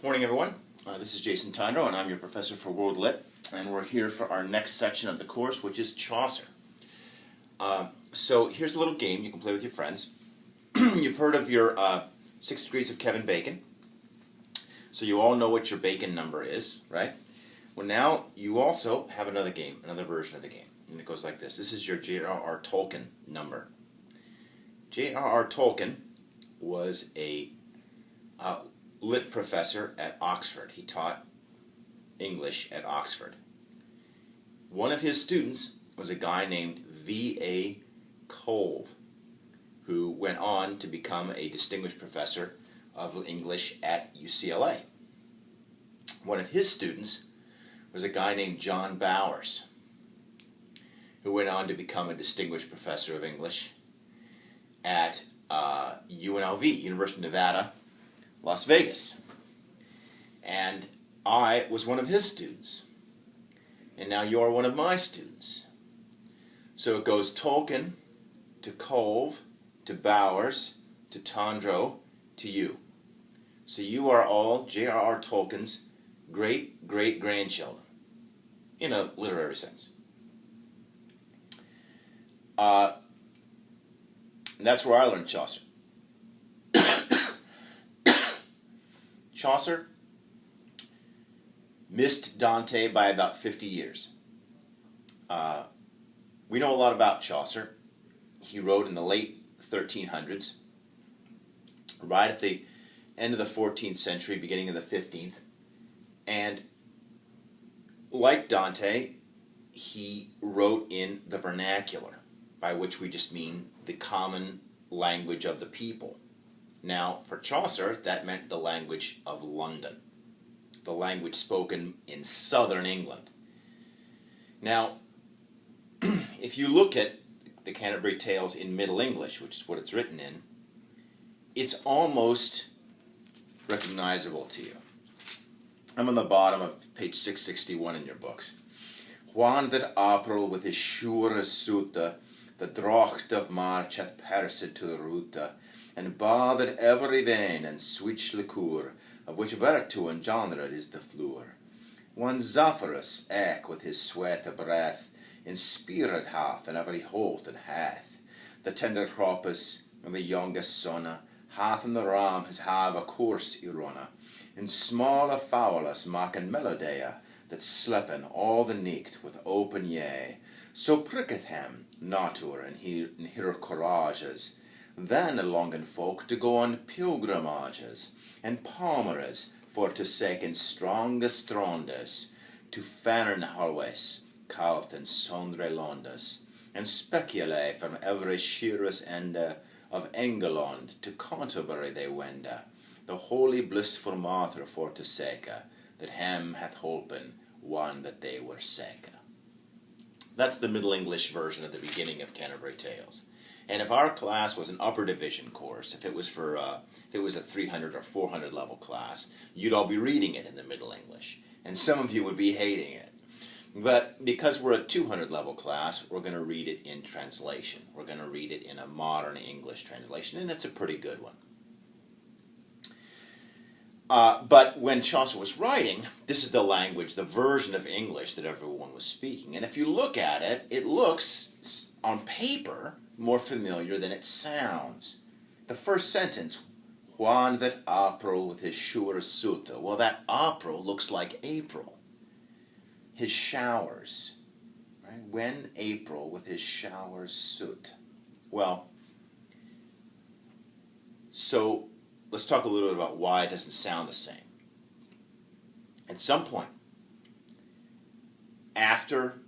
Morning, everyone. This is Jason Tondro, and I'm your professor for World Lit, and we're here for our next section of the course, which is Chaucer. So here's a little game you can play with your friends. You've heard of your 6 degrees of Kevin Bacon, so you all know what your Bacon number is, right? Well, now you also have another game, another version of the game, and it goes like this. This is your J.R.R. Tolkien number. J.R.R. Tolkien was a lit professor at Oxford. He taught English at Oxford. One of his students was a guy named V.A. Colve, who went on to become a distinguished professor of English at UCLA. One of his students was a guy named John Bowers, who went on to become a distinguished professor of English at UNLV, University of Nevada, Las Vegas. And I was one of his students. And now you're one of my students. So it goes Tolkien to Colve to Bowers to Tondro to you. So you are all J.R.R. Tolkien's great-great-grandchildren, in a literary sense. That's where I learned Chaucer. Chaucer missed Dante by about 50 years. We know a lot about Chaucer. He wrote in the late 1300s, right at the end of the 14th century, beginning of the 15th. And like Dante, he wrote in the vernacular, by which we just mean the common language of the people. Now, for Chaucer, that meant the language of London, the language spoken in southern England. Now, if you look at the Canterbury Tales in Middle English, which is what it's written in, it's almost recognizable to you. I'm on the bottom of page 661 in your books. Juan that April with his sure suta, the drocht of March hath persed to the ruta, and bothered every vein and sweet liqueur, of which virtue and genre is the flour. One Zephyrus eke with his sweat of breath, in spirit hath in every holt and hath. The tender cropus and the youngest sonna, hath in the ram his have a course irona, in smaller fowlus maken melodea, that slepen all the nicht with open yea. So pricketh him natur in her courages, then alongen folk to go on pilgrimages, and palmeres for to sake in strongest strondes, to fern halwes, couth and sondre londes, and speculate from every sheerest ende of Engeland to Canterbury they wende, the holy blissful martyr for to sake, that hem hath holpen one that they were sake. That's the Middle English version of the beginning of Canterbury Tales. And if our class was an upper division course, if it was a 300 or 400 level class, you'd all be reading it in the Middle English, and some of you would be hating it. But because we're a 200 level class, we're going to read it in translation. We're going to read it in a modern English translation, and it's a pretty good one. But when Chaucer was writing, this is the language, the version of English that everyone was speaking. And if you look at it, it looks, on paper, more familiar than it sounds. The first sentence, Juan that April with his sure suta. Well, that April looks like April. His showers. Right? When April with his showers suit. Well, so let's talk a little bit about why it doesn't sound the same. At some point, after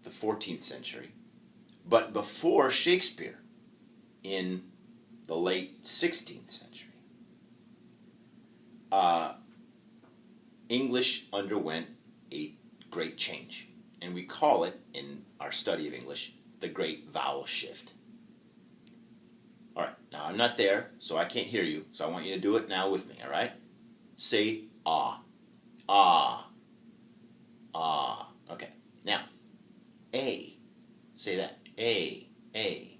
the 14th century, but before Shakespeare, in the late 16th century, English underwent a great change. And we call it, in our study of English, the Great Vowel Shift. All right, now I'm not there, so I can't hear you, so I want you to do it now with me, all right? Say ah. Ah. Ah. Okay, now, A. Say that. A. A.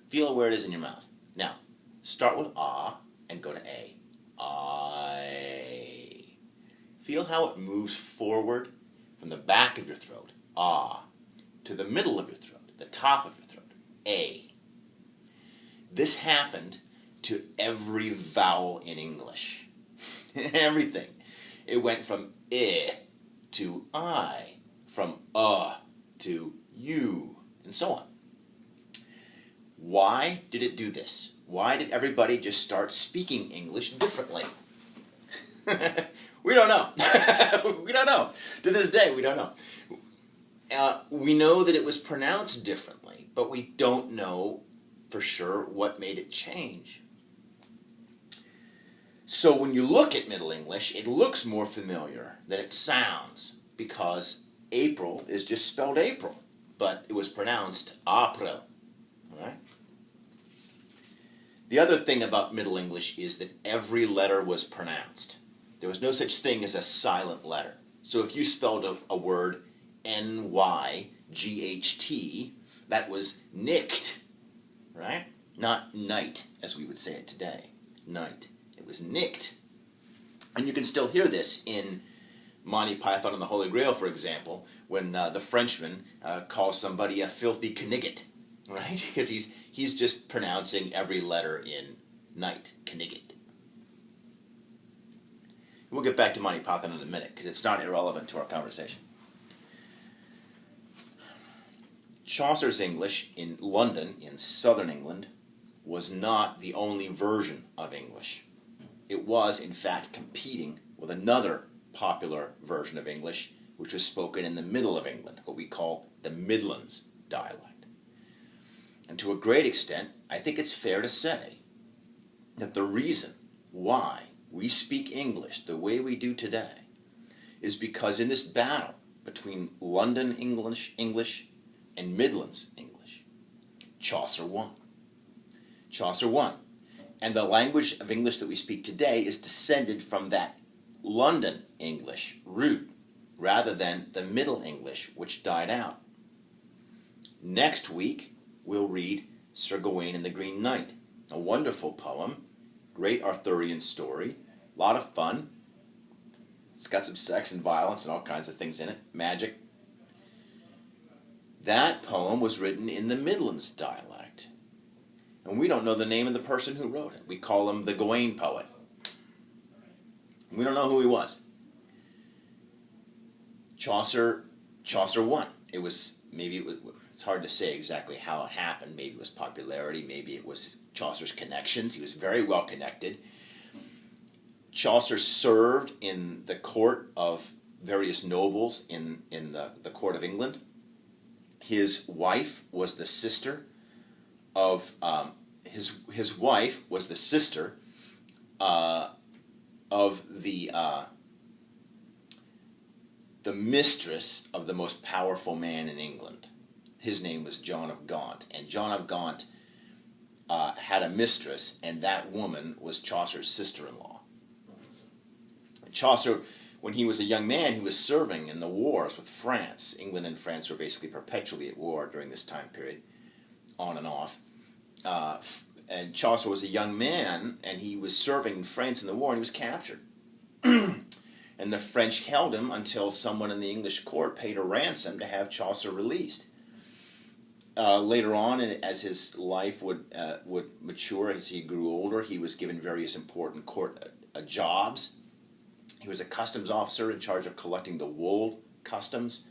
Feel where it is in your mouth. Now, start with ah and go to A. I. Feel how it moves forward from the back of your throat, ah, to the middle of your throat, the top of your throat, a. This happened to every vowel in English. Everything. It went from I to I, from to you, and so on. Why did it do this? Why did everybody just start speaking English differently? We don't know. We don't know. To this day, we don't know. We know that it was pronounced differently, but we don't know for sure what made it change. So when you look at Middle English, it looks more familiar than it sounds, because April is just spelled April, but it was pronounced April. All right? The other thing about Middle English is that every letter was pronounced. There was no such thing as a silent letter. So if you spelled a word N-Y-G-H-T, that was nicked, right? Not night, as we would say it today. Night. It was nicked. And you can still hear this in Monty Python and the Holy Grail, for example, when the Frenchman calls somebody a filthy knigget, right? Because he's just pronouncing every letter in night, knigget. We'll get back to Monty Python in a minute, because it's not irrelevant to our conversation. Chaucer's English in London, in southern England, was not the only version of English. It was, in fact, competing with another popular version of English, which was spoken in the middle of England, what we call the Midlands dialect. And to a great extent, I think it's fair to say that the reason why we speak English the way we do today is because in this battle between London English and Midlands English, Chaucer won. Chaucer won. And the language of English that we speak today is descended from that London English root, rather than the Middle English, which died out. Next week, we'll read Sir Gawain and the Green Knight, a wonderful poem, great Arthurian story, a lot of fun. It's got some sex and violence and all kinds of things in it, magic. That poem was written in the Midlands dialect. And we don't know the name of the person who wrote it. We call him the Gawain poet. We don't know who he was. Chaucer won. It's hard to say exactly how it happened. Maybe it was popularity, maybe it was Chaucer's connections. He was very well connected. Chaucer served in the court of various nobles in the court of England. His wife was the sister of his wife was the sister of the mistress of the most powerful man in England. His name was John of Gaunt, and John of Gaunt had a mistress, and that woman was Chaucer's sister-in-law. Chaucer, when he was a young man, he was serving in the wars with France. England and France were basically perpetually at war during this time period, on and off. And Chaucer was a young man, and he was serving France in the war, and he was captured. And the French held him until someone in the English court paid a ransom to have Chaucer released. Later on, as his life would mature, as he grew older, he was given various important court jobs. He was a customs officer in charge of collecting the wool customs.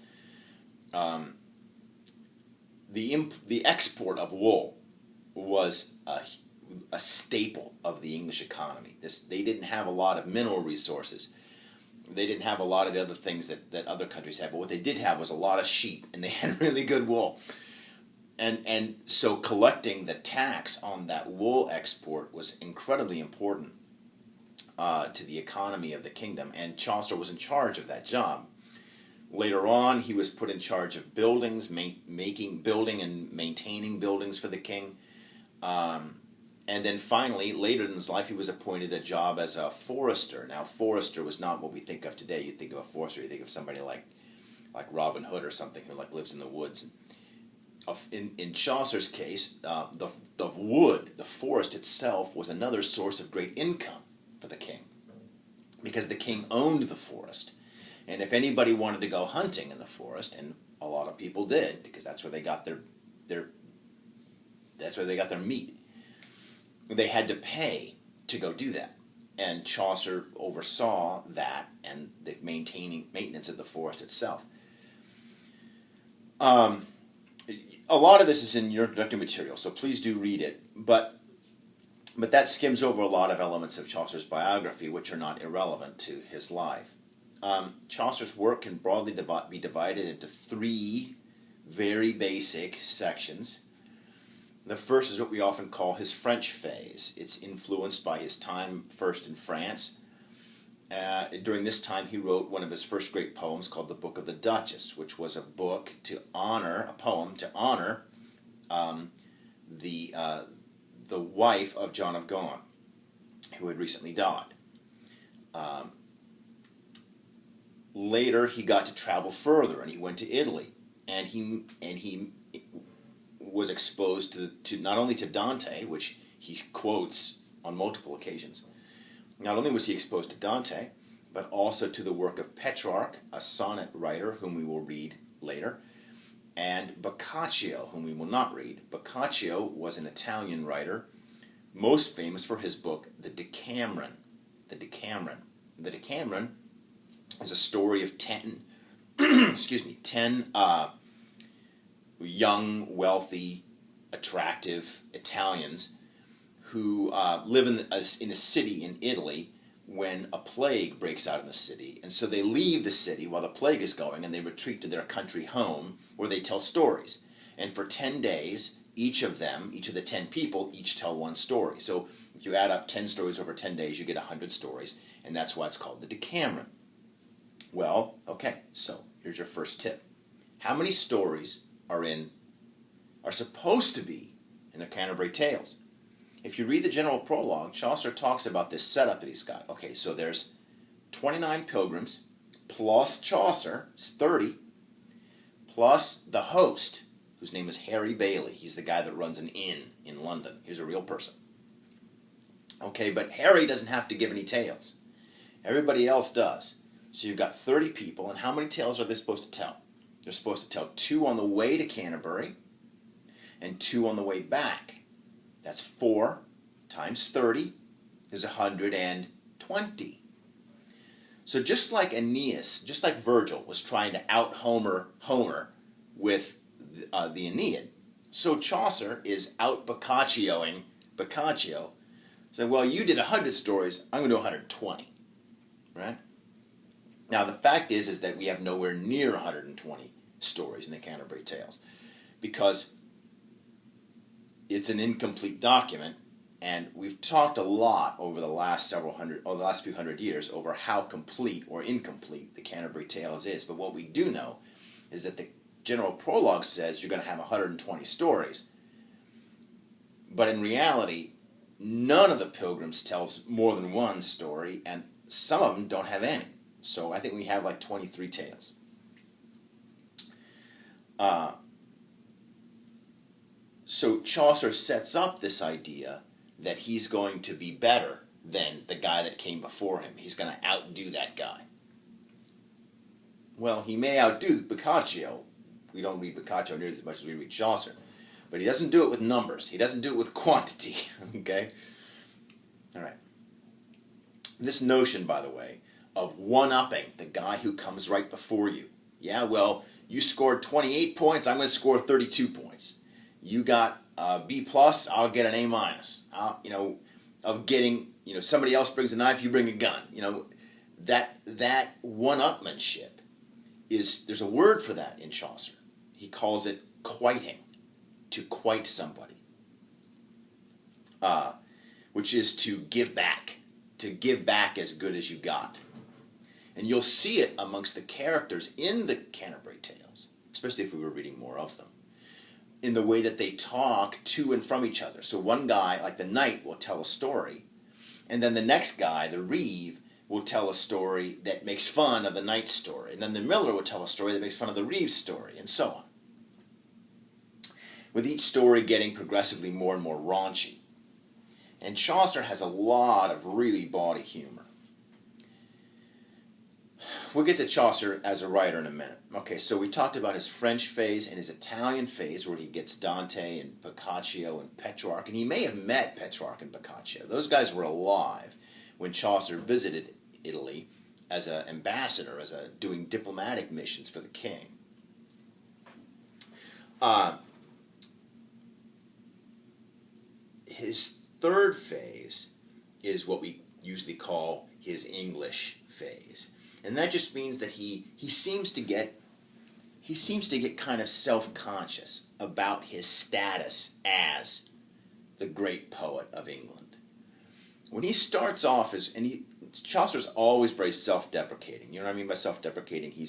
The export of wool was a staple of the English economy. They didn't have a lot of mineral resources. They didn't have a lot of the other things that other countries had, but what they did have was a lot of sheep, and they had really good wool. And so collecting the tax on that wool export was incredibly important to the economy of the kingdom, and Chaucer was in charge of that job. Later on, he was put in charge of buildings, building and maintaining buildings for the king. And then finally, later in his life, he was appointed a job as a forester. Now, forester was not what we think of today. You think of a forester, you think of somebody like Robin Hood or something who lives in the woods. In Chaucer's case, the wood, the forest itself, was another source of great income for the king, because the king owned the forest. And if anybody wanted to go hunting in the forest, and a lot of people did, because that's where they got their meat, they had to pay to go do that. And Chaucer oversaw that and the maintenance of the forest itself. A lot of this is in your introductory material, so please do read it. But that skims over a lot of elements of Chaucer's biography, which are not irrelevant to his life. Chaucer's work can broadly be divided into three very basic sections. The first is what we often call his French phase. It's influenced by his time first in France. During this time, he wrote one of his first great poems called The Book of the Duchess, which was a poem to honor the wife of John of Gaunt, who had recently died. Later, he got to travel further, and he went to Italy, and he was exposed to not only to Dante, which he quotes on multiple occasions. Not only was he exposed to Dante, but also to the work of Petrarch, a sonnet writer whom we will read later, and Boccaccio, whom we will not read. Boccaccio was an Italian writer, most famous for his book, The Decameron. The Decameron is a story of 10 young, wealthy, attractive Italians who live in a city in Italy when a plague breaks out in the city. And so they leave the city while the plague is going, and they retreat to their country home where they tell stories. And for 10 days, each of the 10 people, each tell one story. So if you add up 10 stories over 10 days, you get 100 stories, and that's why it's called the Decameron. Well, okay, so here's your first tip. How many stories are supposed to be in the Canterbury Tales? If you read the general prologue, Chaucer talks about this setup that he's got. Okay, so there's 29 pilgrims, plus Chaucer, it's 30, plus the host, whose name is Harry Bailey. He's the guy that runs an inn in London. He's a real person. Okay, but Harry doesn't have to give any tales. Everybody else does. So you've got 30 people, and how many tales are they supposed to tell? They're supposed to tell 2 on the way to Canterbury and 2 on the way back. That's 4 times 30 is 120. So just like Aeneas, just like Virgil was trying to out-Homer with the Aeneid, so Chaucer is out-Boccaccio-ing Boccaccio. So, well, you did 100 stories, I'm going to do 120, right? Now, the fact is that we have nowhere near 120 stories in the Canterbury Tales because it's an incomplete document, and we've talked a lot over the last few hundred years over how complete or incomplete the Canterbury Tales is. But what we do know is that the general prologue says you're going to have 120 stories, but in reality, none of the pilgrims tells more than one story, and some of them don't have any. So I think we have like 23 tales. So Chaucer sets up this idea that he's going to be better than the guy that came before him. He's going to outdo that guy. Well, he may outdo Boccaccio. We don't read Boccaccio nearly as much as we read Chaucer. But he doesn't do it with numbers. He doesn't do it with quantity. Okay? All right. This notion, by the way, of one-upping the guy who comes right before you. Yeah, well, you scored 28 points, I'm going to score 32 points. You got a B+, I'll get an A-. Of getting, somebody else brings a knife, you bring a gun. That one-upmanship there's a word for that in Chaucer. He calls it quiting, to quite somebody, which is to give back as good as you got. And you'll see it amongst the characters in the Canterbury Tales, especially if we were reading more of them, in the way that they talk to and from each other. So one guy, like the knight, will tell a story, and then the next guy, the reeve, will tell a story that makes fun of the knight's story, and then the miller will tell a story that makes fun of the reeve's story, and so on. With each story getting progressively more and more raunchy. And Chaucer has a lot of really bawdy humor. we'll get to Chaucer as a writer in a minute. Okay, so we talked about his French phase and his Italian phase, where he gets Dante and Boccaccio and Petrarch, and he may have met Petrarch and Boccaccio. Those guys were alive when Chaucer visited Italy as an ambassador, doing diplomatic missions for the king. His third phase is what we usually call his English phase, and that just means that he seems to get kind of self-conscious about his status as the great poet of England. When he starts off Chaucer's always very self-deprecating. You know what I mean by self-deprecating? He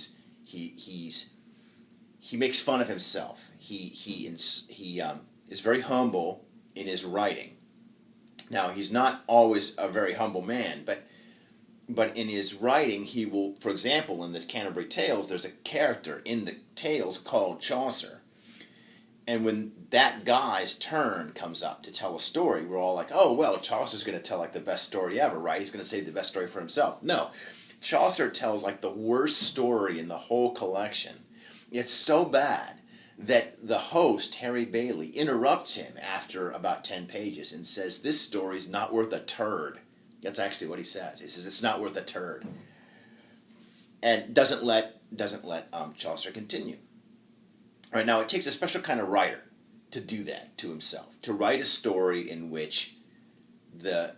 makes fun of himself. He is very humble in his writing. Now, he's not always a very humble man, but in his writing, he will, for example, in the Canterbury Tales, there's a character in the tales called Chaucer. And when that guy's turn comes up to tell a story, we're all like, oh, well, Chaucer's going to tell like the best story ever, right? He's going to save the best story for himself. No, Chaucer tells like the worst story in the whole collection. It's so bad that the host, Harry Bailey, interrupts him after about 10 pages and says, this story's not worth a turd. That's actually what he says. He says, it's not worth a turd. And doesn't let Chaucer continue. All right, now, it takes a special kind of writer to do that to himself, to write a story in which the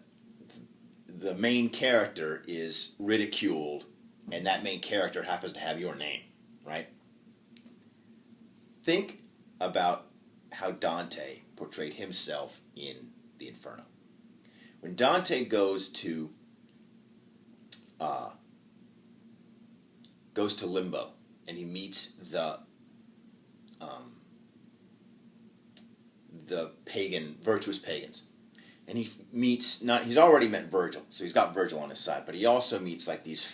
main character is ridiculed and that main character happens to have your name, right? Think about how Dante portrayed himself in the Inferno. When Dante goes to Limbo and he meets the virtuous pagans, and he's already met Virgil, so he's got Virgil on his side, but he also meets like these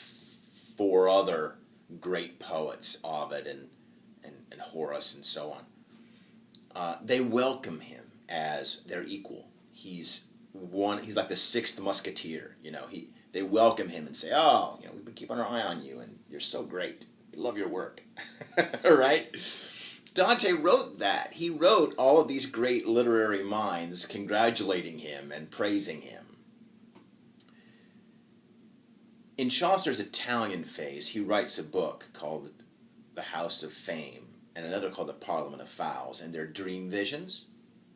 four other great poets, Ovid and Horace and so on. They welcome him as their equal. He's like the sixth musketeer. They welcome him and say, oh, we've been keeping our eye on you and you're so great. We love your work. Right? Dante wrote that. He wrote all of these great literary minds congratulating him and praising him. In Chaucer's Italian phase, he writes a book called The House of Fame and another called The Parliament of Fowls, and they're dream visions,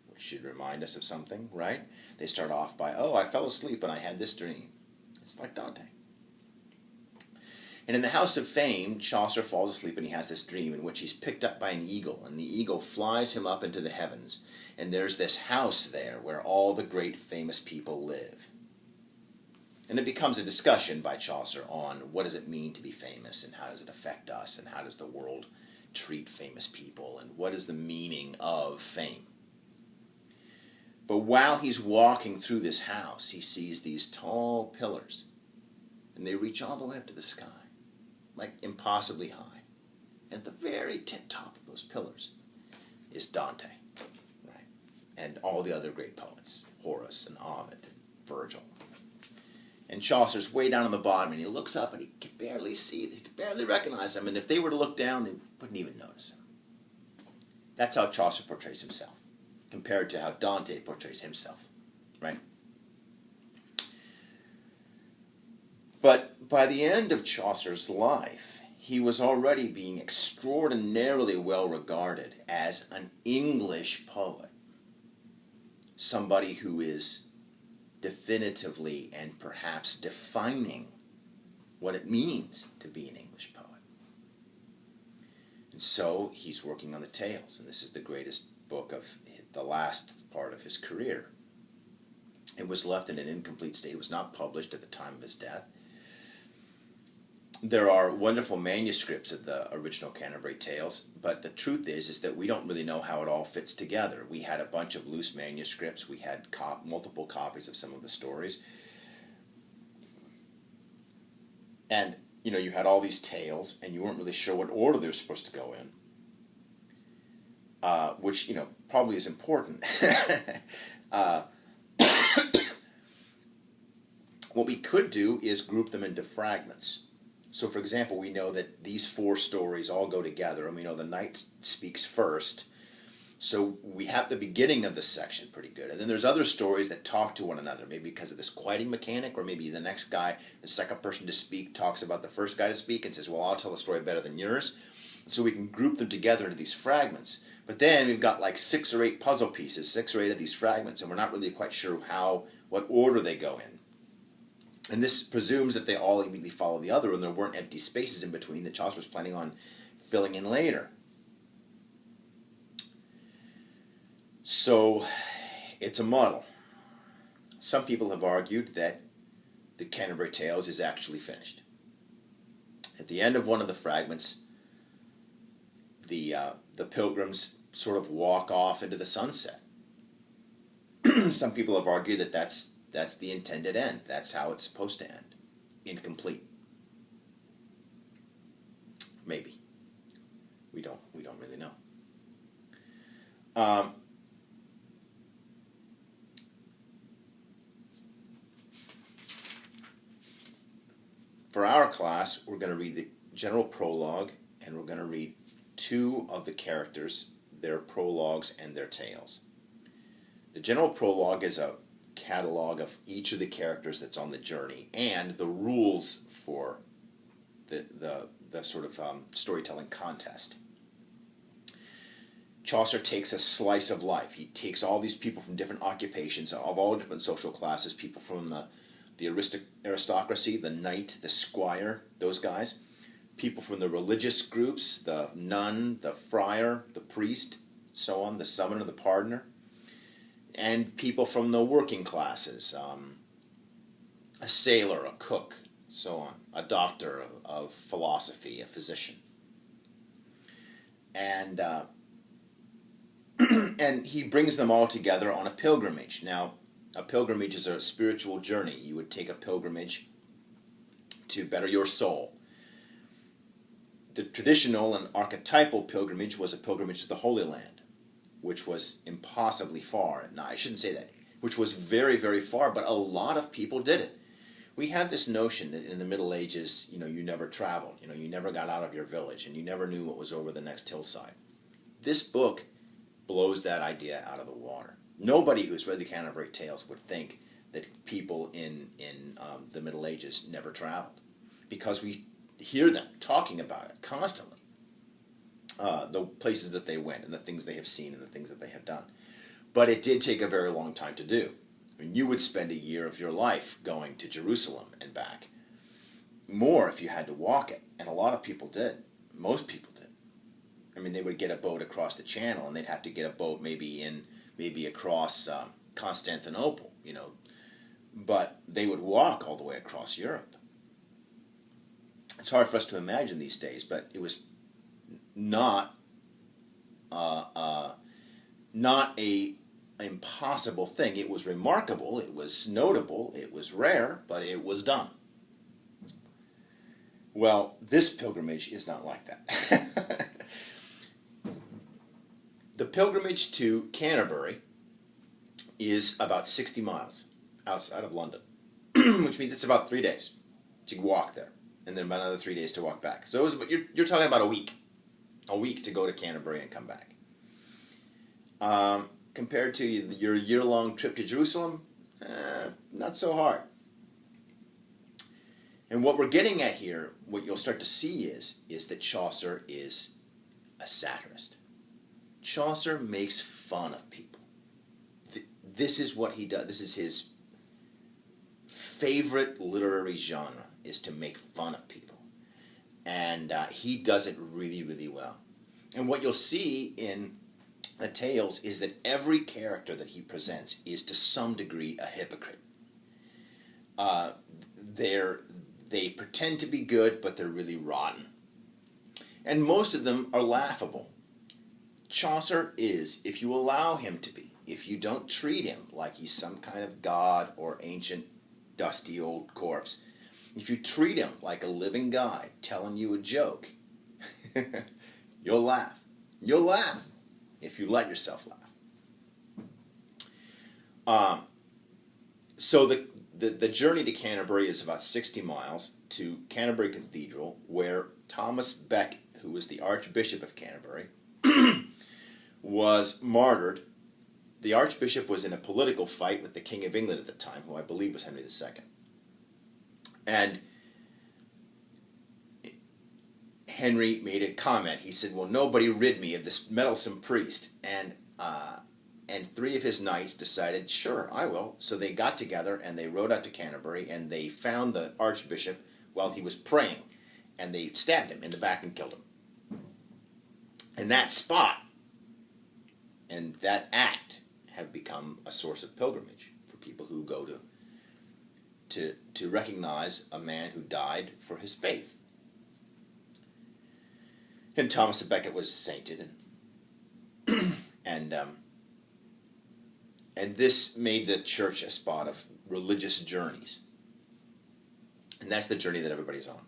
which should remind us of something, right? They start off by, oh, I fell asleep and I had this dream. It's like Dante. And in The House of Fame, Chaucer falls asleep and he has this dream in which he's picked up by an eagle, and the eagle flies him up into the heavens, and there's this house there where all the great famous people live. And it becomes a discussion by Chaucer on what does it mean to be famous, and how does it affect us, and how does the world treat famous people, and what is the meaning of fame. But while he's walking through this house, he sees these tall pillars, and they reach all the way up to the sky, like impossibly high. And at the very tip top of those pillars is Dante, right? And all the other great poets, Horace and Ovid and Virgil. And Chaucer's way down on the bottom, and he looks up and he can barely see, he can barely recognize them, and if they were to look down, they wouldn't even notice him. That's how Chaucer portrays himself, compared to how Dante portrays himself, right? But by the end of Chaucer's life, he was already being extraordinarily well regarded as an English poet, somebody who is definitively and perhaps defining what it means to be an English poet. And so he's working on the Tales, and this is the greatest book of the last part of his career. It was left in an incomplete state. It was not published at the time of his death. There are wonderful manuscripts of the original Canterbury Tales, but the truth is that we don't really know how it all fits together. We had a bunch of loose manuscripts. We had multiple copies of some of the stories. And, you had all these tales, and you weren't really sure what order they were supposed to go in, which, probably is important. What we could do is group them into fragments. So, for example, we know that these four stories all go together, and we know the knight speaks first. So we have the beginning of the section pretty good. And then there's other stories that talk to one another, maybe because of this quieting mechanic, or maybe the next guy, the second person to speak, talks about the first guy to speak and says, well, I'll tell the story better than yours. So we can group them together into these fragments. But then we've got like 6 or 8 puzzle pieces, 6 or 8 of these fragments, and we're not really quite sure what order they go in. And this presumes that they all immediately follow the other, and there weren't empty spaces in between that Chaucer was planning on filling in later. So it's a muddle. Some people have argued that the Canterbury Tales is actually finished. At the end of one of the fragments, the pilgrims sort of walk off into the sunset. Some people have argued that that's the intended end. That's how it's supposed to end. Incomplete. Maybe. We don't really know. For our class, we're going to read the general prologue, and we're going to read 2 of the characters, their prologues and their tales. The general prologue is a catalog of each of the characters that's on the journey and the rules for the sort of storytelling contest. Chaucer takes a slice of life. He takes all these people from different occupations, of all different social classes, people from the aristocracy, the knight, the squire, those guys, people from the religious groups, the nun, the friar, the priest, so on, the summoner, the pardoner, and people from the working classes, a sailor, a cook, so on, a doctor of philosophy, a physician. And and he brings them all together on a pilgrimage. Now, a pilgrimage is a spiritual journey. You would take a pilgrimage to better your soul. The traditional and archetypal pilgrimage was a pilgrimage to the Holy Land, which was impossibly far. No, I shouldn't say that. Which was very, very far, but a lot of people did it. We had this notion that in the Middle Ages, you never traveled. You never got out of your village, and you never knew what was over the next hillside. This book blows that idea out of the water. Nobody who's read the Canterbury Tales would think that people in the Middle Ages never traveled, because we hear them talking about it constantly. The places that they went and the things they have seen and the things that they have done. But it did take a very long time to do. I mean, you would spend a year of your life going to Jerusalem and back. More if you had to walk it. And a lot of people did. Most people did. I mean, they would get a boat across the channel, and they'd have to get a boat maybe across Constantinople, But they would walk all the way across Europe. It's hard for us to imagine these days, but it was not a impossible thing. It was remarkable, it was notable, it was rare, but it was done. Well, this pilgrimage is not like that. The pilgrimage to Canterbury is about 60 miles outside of London, which means it's about 3 days to walk there, and then about another 3 days to walk back. So you're talking about a week to go to Canterbury and come back. Compared to your year-long trip to Jerusalem, not so hard. And what we're getting at here, what you'll start to see is that Chaucer is a satirist. Chaucer makes fun of people. This is what he does. This is his favorite literary genre, is to make fun of people. And he does it really, really well. And what you'll see in the tales is that every character that he presents is to some degree a hypocrite. They pretend to be good, but they're really rotten. And most of them are laughable. Chaucer is, if you allow him to be, if you don't treat him like he's some kind of god or ancient, dusty old corpse, if you treat him like a living guy telling you a joke, you'll laugh. You'll laugh if you let yourself laugh. So the journey to Canterbury is about 60 miles to Canterbury Cathedral, where Thomas Becket, who was the Archbishop of Canterbury, was martyred. The Archbishop was in a political fight with the King of England at the time, who I believe was Henry II. And Henry made a comment. He said, well, nobody rid me of this meddlesome priest. And 3 of his knights decided, sure, I will. So they got together and they rode out to Canterbury and they found the Archbishop while he was praying. And they stabbed him in the back and killed him. And that spot and that act have become a source of pilgrimage for people who go to recognize a man who died for his faith. And Thomas à Becket was sainted, and this made the church a spot of religious journeys, and that's the journey that everybody's on.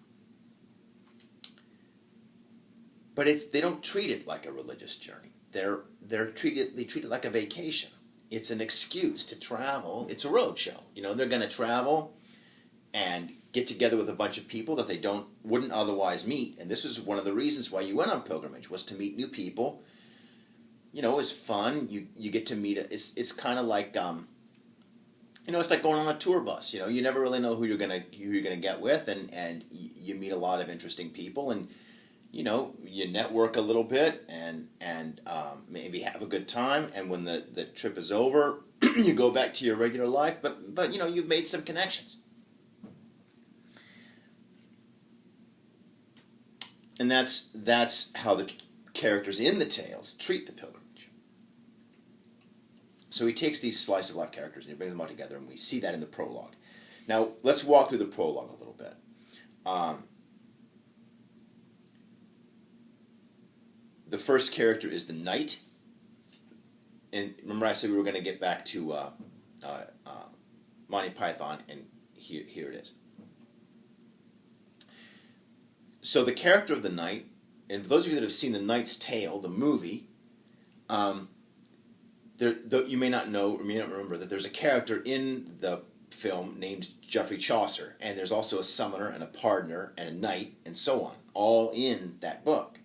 But they don't treat it like a religious journey. They treat it like a vacation. It's an excuse to travel. It's a road show. You know, they're going to travel and get together with a bunch of people that they wouldn't otherwise meet. And this is one of the reasons why you went on pilgrimage, was to meet new people. You know, it's fun. You get to meet. It's kind of like it's like going on a tour bus. You know, you never really know who you're gonna get with, and you meet a lot of interesting people, and you know, you network a little bit and maybe have a good time, and when the trip is over, you go back to your regular life, but you know, you've made some connections. And that's how the characters in the tales treat the pilgrimage. So he takes these slice of life characters and he brings them all together, and we see that in the prologue. Now, let's walk through the prologue a little bit. The first character is the knight. And remember I said we were going to get back to Monty Python, and here it is. So the character of the knight, and for those of you that have seen The Knight's Tale, the movie, you may not know or may not remember that there's a character in the film named Geoffrey Chaucer, and there's also a summoner and a pardoner and a knight and so on, all in that book.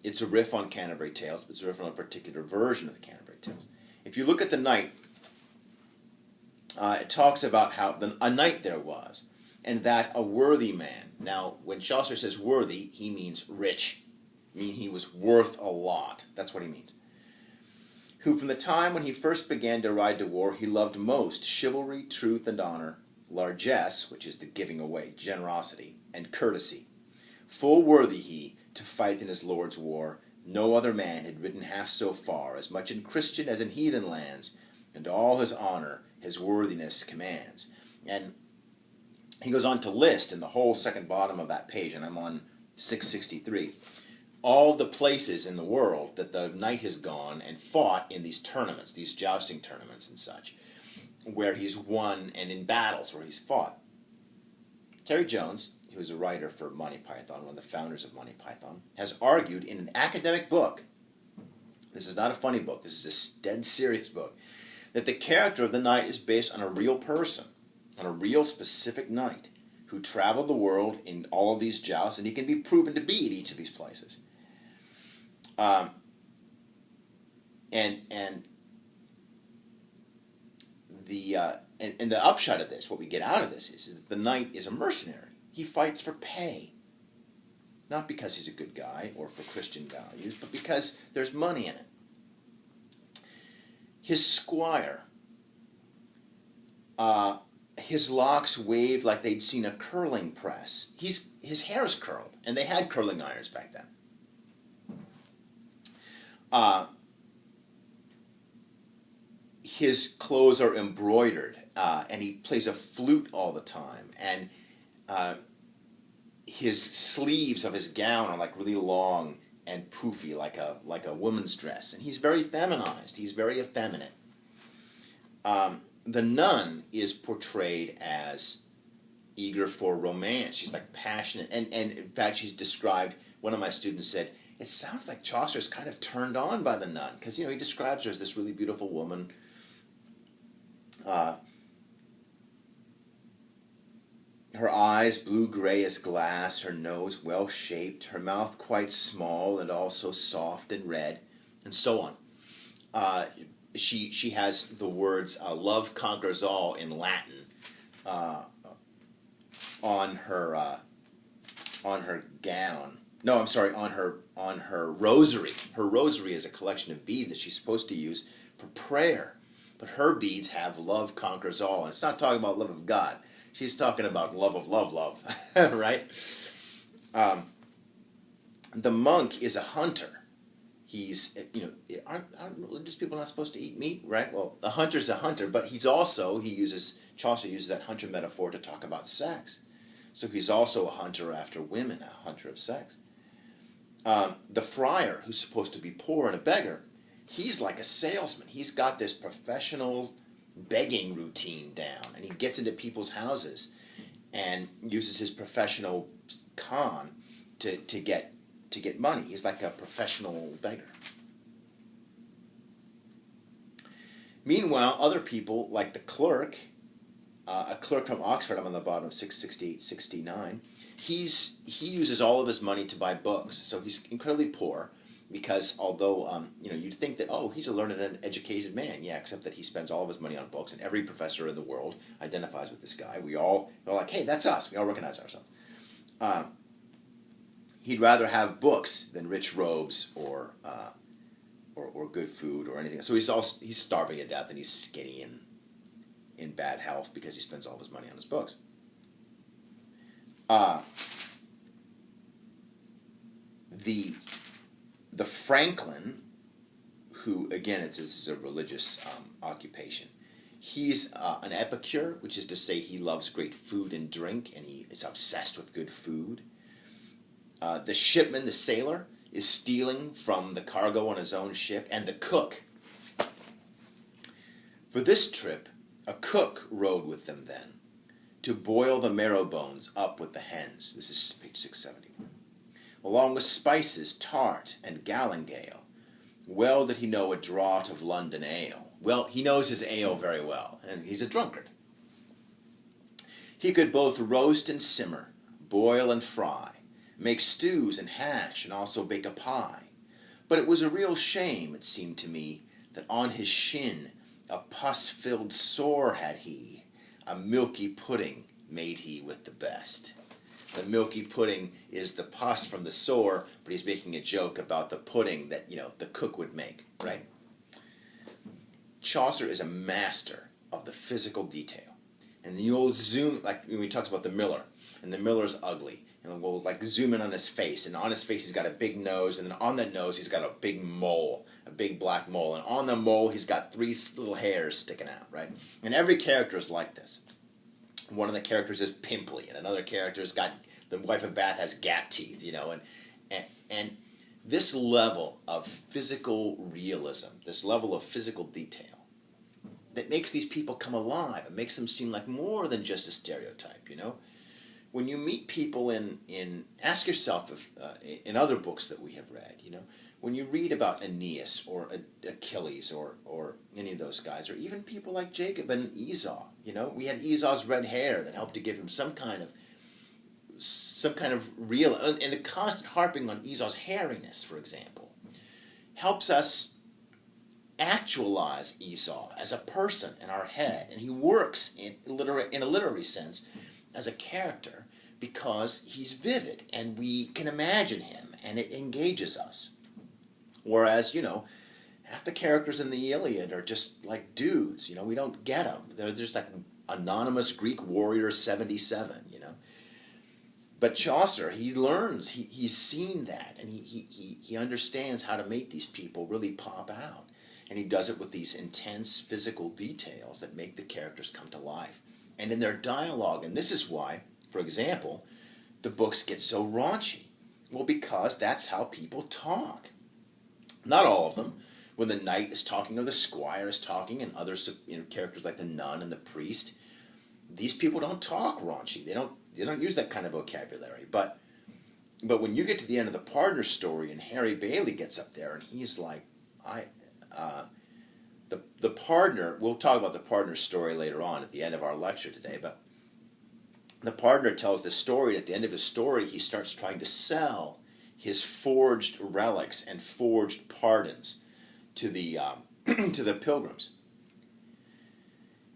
It's a riff on Canterbury Tales, but it's a riff on a particular version of the Canterbury Tales. If you look at the knight, it talks about how a knight there was, and that a worthy man. Now, when Chaucer says worthy, he means rich. I mean, he was worth a lot. That's what he means. Who from the time when he first began to ride to war, he loved most chivalry, truth, and honor, largesse, which is the giving away, generosity, and courtesy. Full worthy he to fight in his lord's war. No other man had ridden half so far, as much in Christian as in heathen lands, and all his honor, his worthiness commands. And he goes on to list in the whole second bottom of that page, and I'm on 663, all the places in the world that the knight has gone and fought in these tournaments, these jousting tournaments and such, where he's won, and in battles where he's fought. Terry Jones, who is a writer for Monty Python, one of the founders of Monty Python, has argued in an academic book, this is not a funny book, this is a dead serious book, that the character of the knight is based on a real person, on a real specific knight who traveled the world in all of these jousts, and he can be proven to be at each of these places. And the upshot of this, what we get out of this, is that the knight is a mercenary. He fights for pay, not because he's a good guy or for Christian values, but because there's money in it. His squire, his locks waved like they'd seen a curling press. His hair is curled, and they had curling irons back then. His clothes are embroidered, and he plays a flute all the time, and his sleeves of his gown are like really long and poofy, like a woman's dress, and he's very feminized. He's very effeminate. The nun is portrayed as eager for romance. She's like passionate, and in fact, she's described. One of my students said, "It sounds like Chaucer's kind of turned on by the nun, because he describes her as this really beautiful woman." her eyes blue-gray as glass, her nose well-shaped, her mouth quite small and also soft and red, and so on. She has the words "love conquers all" in Latin on her gown. No, I'm sorry, on her rosary. Her rosary is a collection of beads that she's supposed to use for prayer, but her beads have "love conquers all," and it's not talking about love of God. She's talking about love of love, right? The monk is a hunter. He's, aren't religious people not supposed to eat meat, right? Well, a hunter's a hunter, but Chaucer uses that hunter metaphor to talk about sex. So he's also a hunter after women, a hunter of sex. The friar, who's supposed to be poor and a beggar, he's like a salesman. He's got this professional begging routine down, and he gets into people's houses and uses his professional con to get money. He's like a professional beggar. Meanwhile, other people, like the clerk, a clerk from Oxford, I'm on the bottom of 668-69, he uses all of his money to buy books. So he's incredibly poor, because although you'd think that, oh, he's a learned and educated man, yeah, except that he spends all of his money on books, and every professor in the world identifies with this guy. We're like, hey, that's us. We all recognize ourselves. He'd rather have books than rich robes or good food or anything. So he's starving to death, and he's skinny and in bad health because he spends all of his money on his books. The Franklin, who again this is a religious occupation, he's an epicure, which is to say he loves great food and drink, and he is obsessed with good food. The shipman, the sailor, is stealing from the cargo on his own ship, and the cook. For this trip, a cook rode with them then, to boil the marrow bones up with the hens. This is page 671. Along with spices, tart, and gallingale. Well did he know a draught of London ale. Well, he knows his ale very well, and he's a drunkard. He could both roast and simmer, boil and fry, make stews and hash, and also bake a pie. But it was a real shame, it seemed to me, that on his shin a pus-filled sore had he, a milky pudding made he with the best. The milky pudding is the pus from the sore, but he's making a joke about the pudding that, the cook would make, right? Chaucer is a master of the physical detail. And you'll zoom, like when he talks about the miller, and the miller's ugly, and we'll zoom in on his face, and on his face he's got a big nose, and then on that nose he's got a big mole, a big black mole, and on the mole he's got 3 little hairs sticking out, right? And every character is like this. One of the characters is pimply, and another character's got, the wife of Bath has gap teeth, and this level of physical realism, this level of physical detail, that makes these people come alive. It makes them seem like more than just a stereotype, When you meet people ask yourself if, in other books that we have read, when you read about Aeneas or Achilles or any of those guys, or even people like Jacob and Esau, we had Esau's red hair that helped to give him some kind of real, and the constant harping on Esau's hairiness, for example, helps us actualize Esau as a person in our head, and he works in a literary sense as a character because he's vivid and we can imagine him and it engages us. Whereas, half the characters in the Iliad are just like dudes, we don't get them. They're just like anonymous Greek warrior 77, But Chaucer, he learns, he's seen that, and he understands how to make these people really pop out. And he does it with these intense physical details that make the characters come to life. And in their dialogue, and this is why, for example, the books get so raunchy. Well, because that's how people talk. Not all of them. When the knight is talking or the squire is talking, and other characters like the nun and the priest, these people don't talk raunchy. They don't use that kind of vocabulary. But when you get to the end of the partner story, and Harry Bailey gets up there, and he's like, the partner, we'll talk about the partner story later on at the end of our lecture today, but the pardoner tells the story, and at the end of his story, he starts trying to sell his forged relics and forged pardons to the to the pilgrims.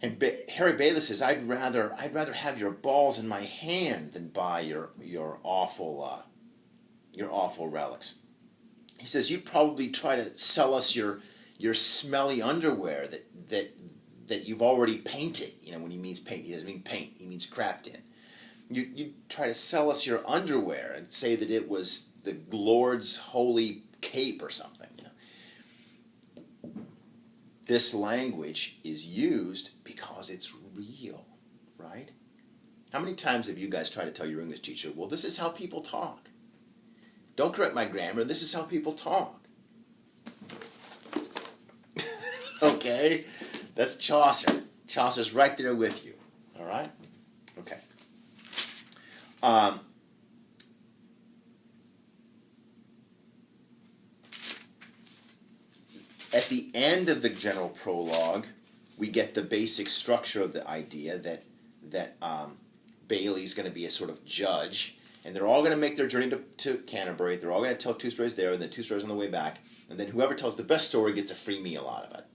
And Harry Bailey says, "I'd rather have your balls in my hand than buy your awful relics." He says, "You'd probably try to sell us your smelly underwear that you've already painted." You know, when he means paint, he doesn't mean paint. He means crapped in. You try to sell us your underwear and say that it was the Lord's holy cape or something. You know, this language is used because it's real, right? How many times have you guys tried to tell your English teacher, "Well, this is how people talk. Don't correct my grammar. This is how people talk." Okay, that's Chaucer. Chaucer's right there with you. All right. Okay. At the end of the general prologue, we get the basic structure of the idea that Bailey's going to be a sort of judge, and they're all going to make their journey to Canterbury. They're all going to tell 2 stories there, and then 2 stories on the way back, and then whoever tells the best story gets a free meal out of it.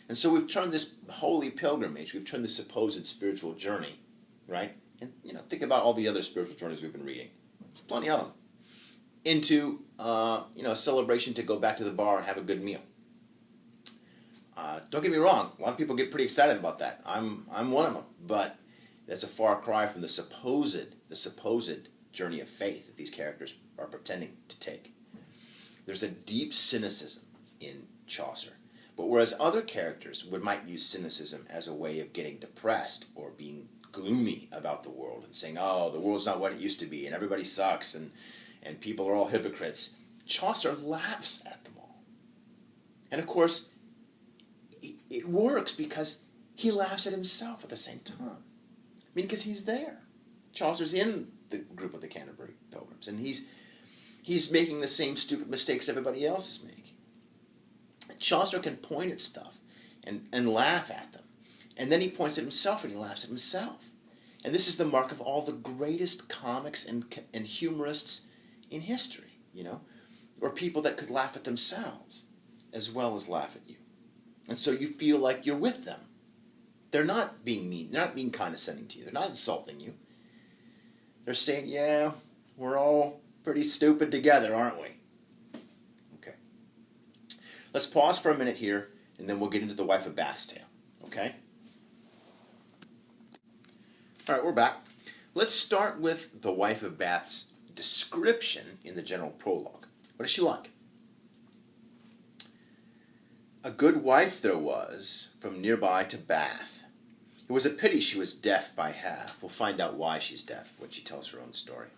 And so we've turned this holy pilgrimage, we've turned this supposed spiritual journey, right? And think about all the other spiritual journeys we've been reading. There's plenty of them. Into a celebration to go back to the bar and have a good meal. Don't get me wrong, a lot of people get pretty excited about that. I'm one of them, but that's a far cry from the supposed journey of faith that these characters are pretending to take. There's a deep cynicism in Chaucer. But whereas other characters might use cynicism as a way of getting depressed or being gloomy about the world and saying, "Oh, the world's not what it used to be, and everybody sucks, and people are all hypocrites," Chaucer laughs at them all. And of course, it works because he laughs at himself at the same time. I mean, because he's there. Chaucer's in the group of the Canterbury Pilgrims, and he's making the same stupid mistakes everybody else is making. Chaucer can point at stuff and laugh at them. And then he points at himself and he laughs at himself. And this is the mark of all the greatest comics and humorists in history, or people that could laugh at themselves as well as laugh at you. And so you feel like you're with them. They're not being mean. They're not being condescending to you. They're not insulting you. They're saying, "Yeah, we're all pretty stupid together, aren't we?" Okay. Let's pause for a minute here, and then we'll get into the Wife of Bath's tale. Okay? All right, we're back. Let's start with the Wife of Bath's description in the general prologue. What is she like? "A good wife there was, from nearby to Bath. It was a pity she was deaf by half." We'll find out why she's deaf when she tells her own story.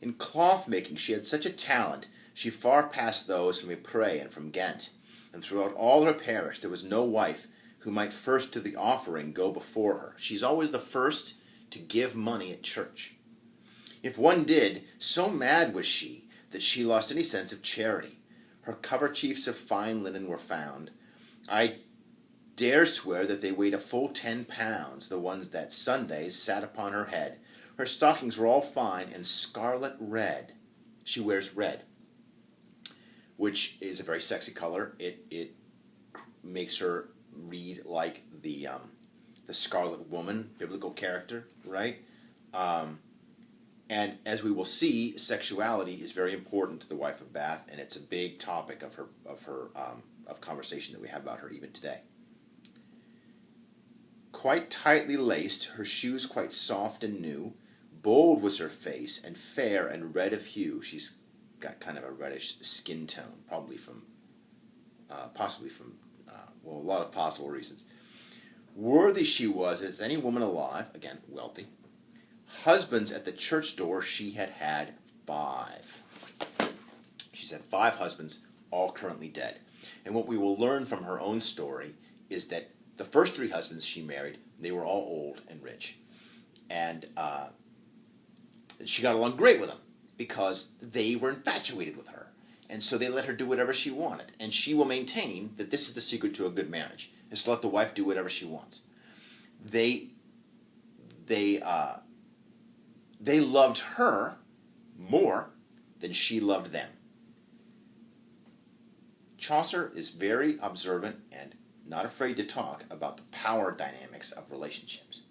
"In cloth-making she had such a talent, she far passed those from Ypres and from Ghent, and throughout all her parish there was no wife who might first to the offering go before her." She's always the first to give money at church. "If one did, so mad was she that she lost any sense of charity. Her coverchiefs of fine linen were found. I dare swear that they weighed a full 10 pounds, the ones that Sundays sat upon her head. Her stockings were all fine and scarlet red." She wears red, which is a very sexy color. It makes her read like the Scarlet Woman, biblical character, right? And as we will see, sexuality is very important to the Wife of Bath, and it's a big topic of conversation that we have about her even today. "Quite tightly laced, her shoes quite soft and new. Bold was her face, and fair and red of hue." She's got kind of a reddish skin tone, possibly from a lot of possible reasons. "Worthy she was as any woman alive," again, wealthy. "Husbands at the church door she had had 5. She's had 5 husbands, all currently dead. And what we will learn from her own story is that the first 3 husbands she married, they were all old and rich. And she got along great with them because they were infatuated with her. And so they let her do whatever she wanted. And she will maintain that this is the secret to a good marriage, is to let the wife do whatever she wants. They they loved her more than she loved them. Chaucer is very observant and not afraid to talk about the power dynamics of relationships.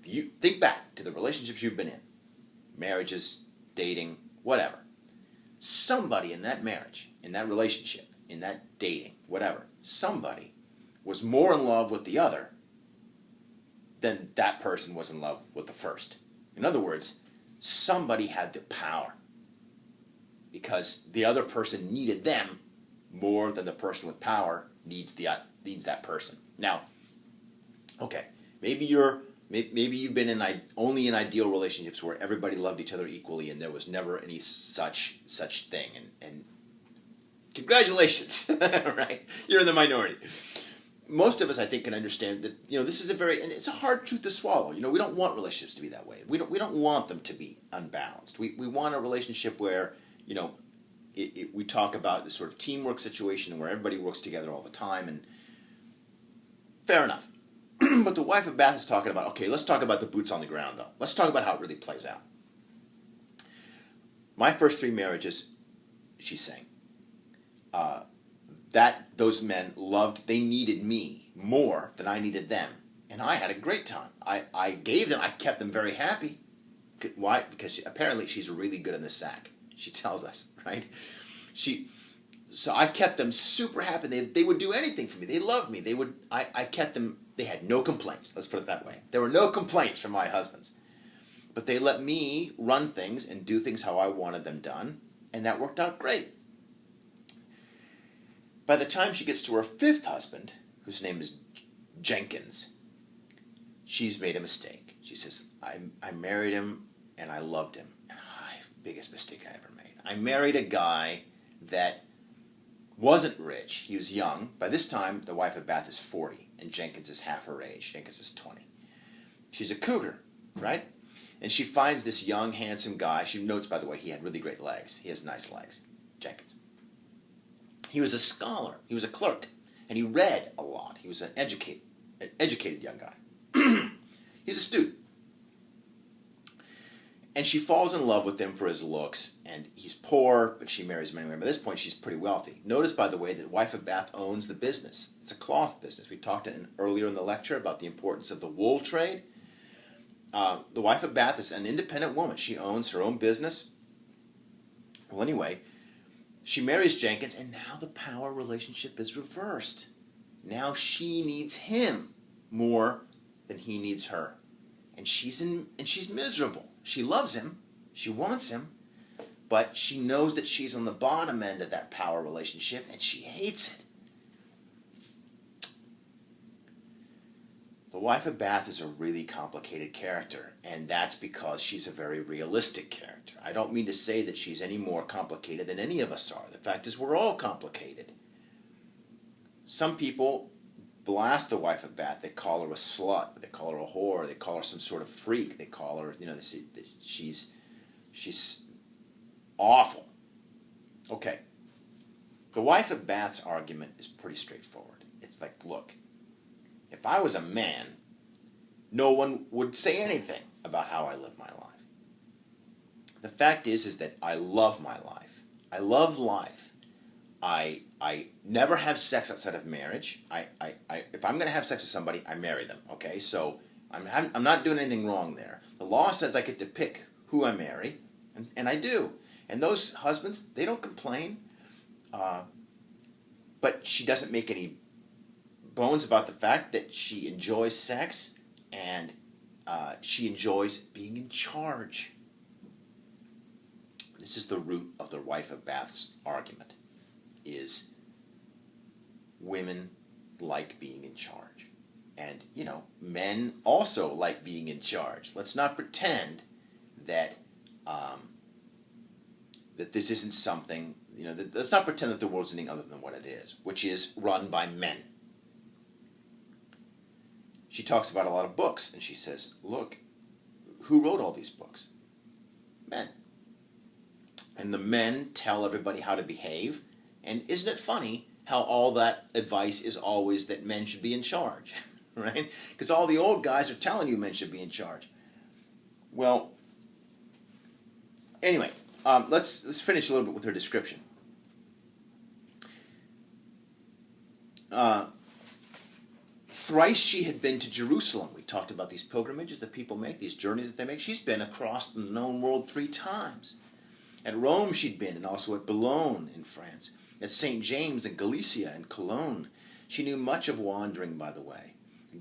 If you think back to the relationships you've been in, marriages, dating, whatever, somebody in that marriage, in that relationship, in that dating, whatever, somebody was more in love with the other than that person was in love with the first. In other words, somebody had the power because the other person needed them more than the person with power needs that person. Now, okay, maybe you've been only in ideal relationships where everybody loved each other equally and there was never any such thing. And congratulations, right? You're in the minority. Most of us, I think, can understand that, this is and it's a hard truth to swallow. We don't want relationships to be that way. We don't want them to be unbalanced. We want a relationship where, we talk about this sort of teamwork situation where everybody works together all the time, and fair enough. But the wife of Bath is talking about, okay, let's talk about the boots on the ground, though. Let's talk about how it really plays out. My first 3 marriages, she's saying, that those men they needed me more than I needed them. And I had a great time. I kept them very happy. Why? Because apparently she's really good in the sack. She tells us, right? So I kept them super happy. They would do anything for me. They loved me. I kept them, they had no complaints. Let's put it that way. There were no complaints from my husbands. But they let me run things and do things how I wanted them done. And that worked out great. By the time she gets to her 5th husband, whose name is Jenkins, she's made a mistake. She says, I married him and I loved him. Biggest mistake I ever made. I married a guy that wasn't rich. He was young. By this time, the wife of Bath is 40, and Jenkins is half her age. Jenkins is 20. She's a cougar, right? And she finds this young, handsome guy. She notes, by the way, he had really great legs. He has nice legs, Jenkins. He was a scholar. He was a clerk, and he read a lot. He was an educated young guy. He's a student. And she falls in love with him for his looks, and he's poor, but she marries him anyway. By this point, she's pretty wealthy. Notice, by the way, that the wife of Bath owns the business. It's a cloth business. We talked earlier in the lecture about the importance of the wool trade. The wife of Bath is an independent woman. She owns her own business. Well, anyway, she marries Jenkins, and now the power relationship is reversed. Now she needs him more than he needs her. And she's miserable. She loves him, she wants him, but she knows that she's on the bottom end of that power relationship, and she hates it. The wife of Bath is a really complicated character, and that's because she's a very realistic character. I don't mean to say that she's any more complicated than any of us are. The fact is, we're all complicated. Some people blast the wife of Bath. They call her a slut. They call her a whore. They call her some sort of freak. They call her, she's awful. Okay. The wife of Bath's argument is pretty straightforward. It's like, look, if I was a man, no one would say anything about how I live my life. The fact is that I love my life. I love life. I never have sex outside of marriage. If I'm going to have sex with somebody, I marry them. Okay, so I'm not doing anything wrong there. The law says I get to pick who I marry, and I do. And those husbands, they don't complain. But she doesn't make any bones about the fact that she enjoys sex and she enjoys being in charge. This is the root of the wife of Bath's argument. Is women like being in charge. And, men also like being in charge. Let's not pretend that that this isn't something, let's not pretend that the world's anything other than what it is, which is run by men. She talks about a lot of books, and she says, look, who wrote all these books? Men. And the men tell everybody how to behave. And isn't it funny how all that advice is always that men should be in charge, right? Because all the old guys are telling you men should be in charge. Well, Anyway, let's finish a little bit with her description. Thrice she had been to Jerusalem. We talked about these pilgrimages that people make, these journeys that they make. She's been across the known world 3 times. At Rome she'd been, and also at Boulogne in France. At St. James in Galicia and Cologne. She knew much of wandering, by the way.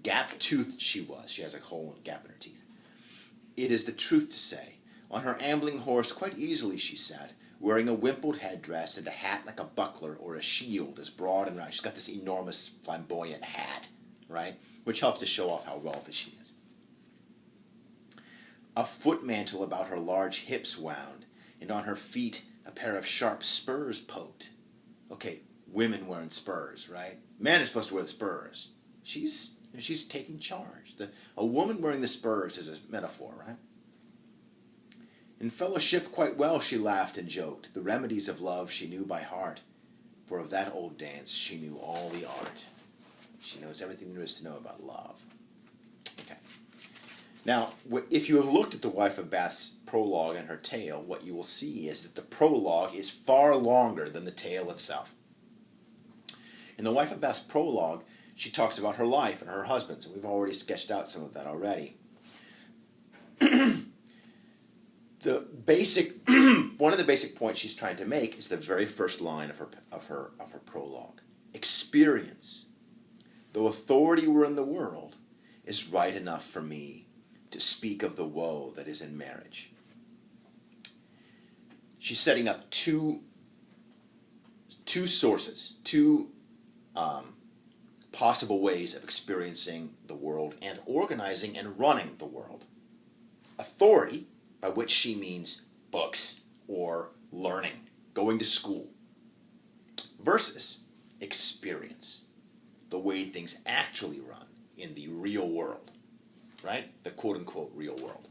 Gap-toothed she was. She has a hole and gap in her teeth. It is the truth to say. On her ambling horse quite easily she sat, wearing a wimpled headdress and a hat like a buckler or a shield, as broad and round. She's got this enormous flamboyant hat, right, which helps to show off how wealthy she is. A footmantle about her large hips wound, and on her feet a pair of sharp spurs poked. Okay, women wearing spurs, right? Men are supposed to wear the spurs. She's taking charge. A woman wearing the spurs is a metaphor, right? In fellowship quite well she laughed and joked. The remedies of love she knew by heart, for of that old dance she knew all the art. She knows everything there is to know about love. Okay. Now, if you have looked at the Wife of Bath's prologue and her tale, what you will see is that the prologue is far longer than the tale itself. In the Wife of Bath's prologue, she talks about her life and her husband's, and we've already sketched out some of that already. One of the basic points she's trying to make is the very first line of her prologue. Experience, though authority were in the world, is right enough for me to speak of the woe that is in marriage. She's setting up two sources, two possible ways of experiencing the world and organizing and running the world. Authority, by which she means books or learning, going to school, versus experience, the way things actually run in the real world, right? The quote-unquote real world.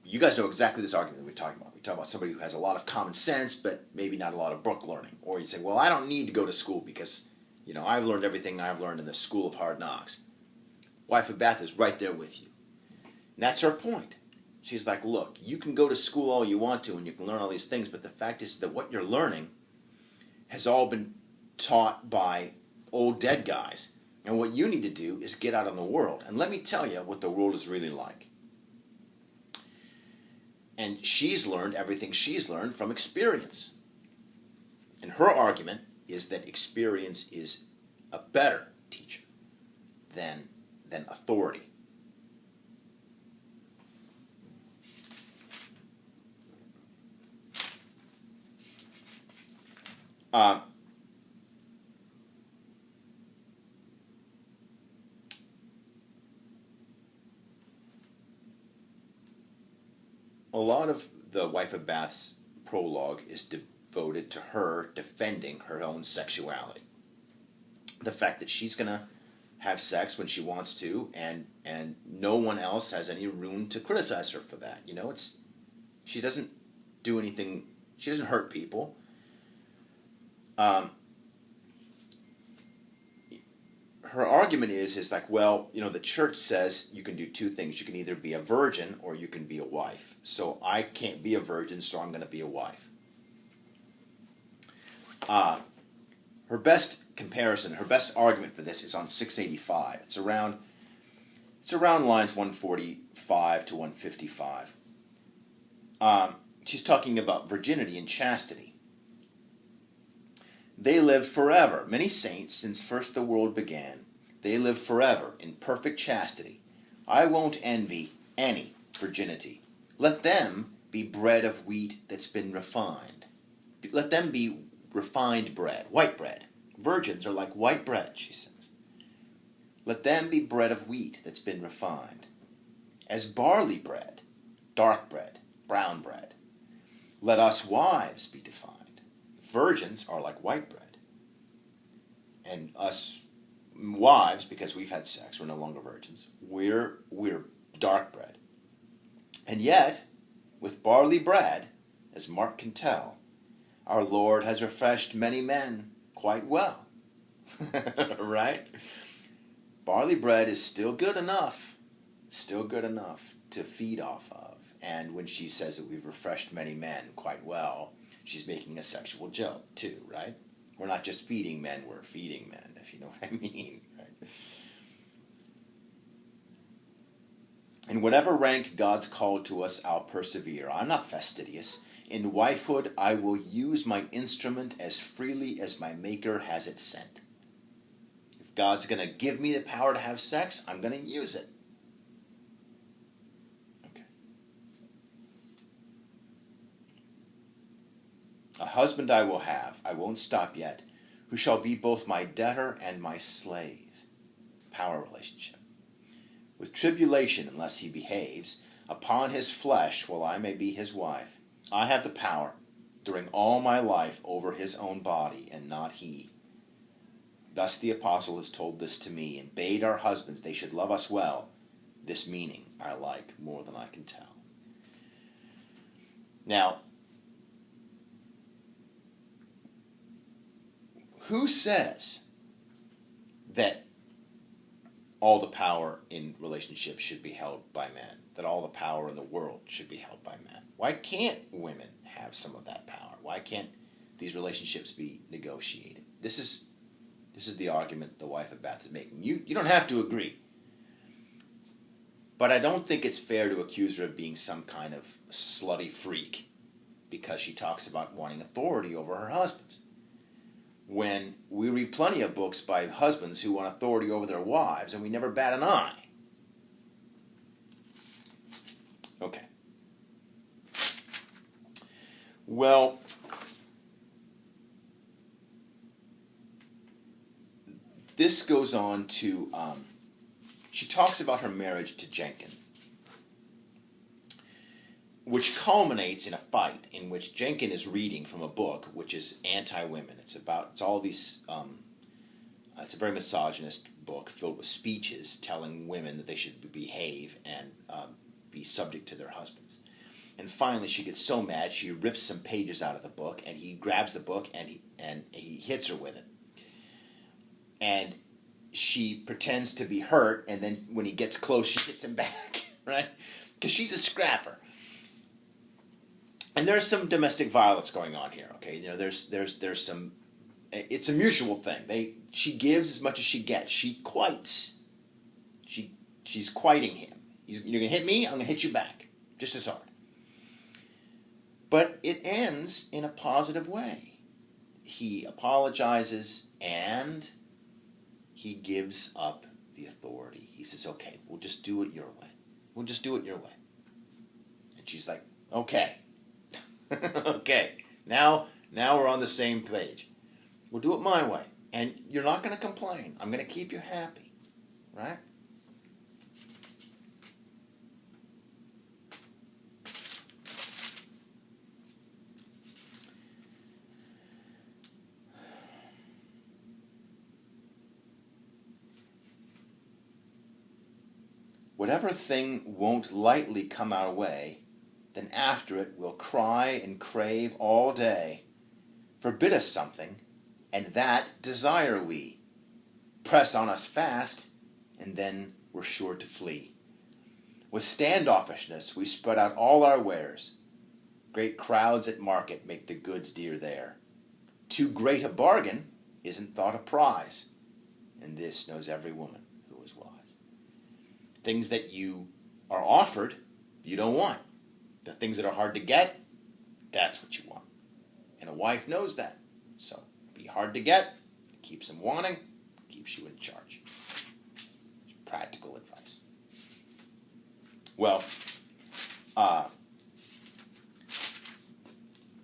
You guys know exactly this argument that we're talking about. We talk about somebody who has a lot of common sense, but maybe not a lot of book learning. Or you say, well, I don't need to go to school because, I've learned everything I've learned in the school of hard knocks. Wife of Bath is right there with you. And that's her point. She's like, look, you can go to school all you want to and you can learn all these things, but the fact is that what you're learning has all been taught by old dead guys. And what you need to do is get out in the world. And let me tell you what the world is really like. And she's learned everything she's learned from experience. And her argument is that experience is a better teacher than authority. A lot of the Wife of Bath's prologue is devoted to her defending her own sexuality. The fact that she's going to have sex when she wants to, and no one else has any room to criticize her for that. She doesn't do anything, she doesn't hurt people. Her argument is like, well, the church says you can do two things. You can either be a virgin or you can be a wife. So I can't be a virgin, so I'm going to be a wife. Her best comparison, her best argument for this is on 685. It's around lines 145 to 155. She's talking about virginity and chastity. They live forever. Many saints, since first the world began, they live forever in perfect chastity. I won't envy any virginity. Let them be bread of wheat that's been refined. Let them be refined bread, white bread. Virgins are like white bread, she says. Let them be bread of wheat that's been refined. As barley bread, dark bread, brown bread. Let us wives be defined. Virgins are like white bread. And us wives, because we've had sex, we're no longer virgins, we're dark bread. And yet, with barley bread, as Mark can tell, our Lord has refreshed many men quite well. Right? Barley bread is still good enough to feed off of And when she says that we've refreshed many men quite well, she's making a sexual joke too, right? We're not just feeding men, we're feeding men, if you know what I mean, right? In whatever rank God's called to us, I'll persevere. I'm not fastidious. In wifehood, I will use my instrument as freely as my Maker has it sent. If God's going to give me the power to have sex, I'm going to use it. Okay. A husband I will have, I won't stop yet, who shall be both my debtor and my slave. Power relationship. With tribulation, unless he behaves, upon his flesh, while I may be his wife, I have the power during all my life over his own body, and not he. Thus the apostle has told this to me, and bade our husbands they should love us well. This meaning I like more than I can tell. Now, who says that all the power in relationships should be held by men? That all the power in the world should be held by men? Why can't women have some of that power? Why can't these relationships be negotiated? This is the argument the wife of Bath is making. You don't have to agree. But I don't think it's fair to accuse her of being some kind of slutty freak because she talks about wanting authority over her husbands. When we read plenty of books by husbands who want authority over their wives, and we never bat an eye. Okay. Well, this goes on to, she talks about her marriage to Jenkin, which culminates in a fight in which Jenkin is reading from a book which is anti-women. It's all these, it's a very misogynist book filled with speeches telling women that they should behave and be subject to their husbands. And finally she gets so mad she rips some pages out of the book, and he grabs the book and he hits her with it. And she pretends to be hurt, and then when he gets close she hits him back, right? Because she's a scrapper. And there's some domestic violence going on here, okay? You know, there's some, it's a mutual thing. She gives as much as she gets. She quites. She's quiting him. You're gonna hit me, I'm gonna hit you back, just as hard. But it ends in a positive way. He apologizes and he gives up the authority. He says, okay, we'll just do it your way. We'll just do it your way. And she's like, okay. Okay, now we're on the same page. We'll do it my way. And you're not going to complain. I'm going to keep you happy. Right? Whatever thing won't lightly come our way, then after it we'll cry and crave all day. Forbid us something, and that desire we. Press on us fast, and then we're sure to flee. With standoffishness we spread out all our wares. Great crowds at market make the goods dear there. Too great a bargain isn't thought a prize, and this knows every woman who is wise. Things that you are offered, you don't want. The things that are hard to get, that's what you want. And a wife knows that. So, be hard to get, keeps them wanting, keeps you in charge. Practical advice. Well,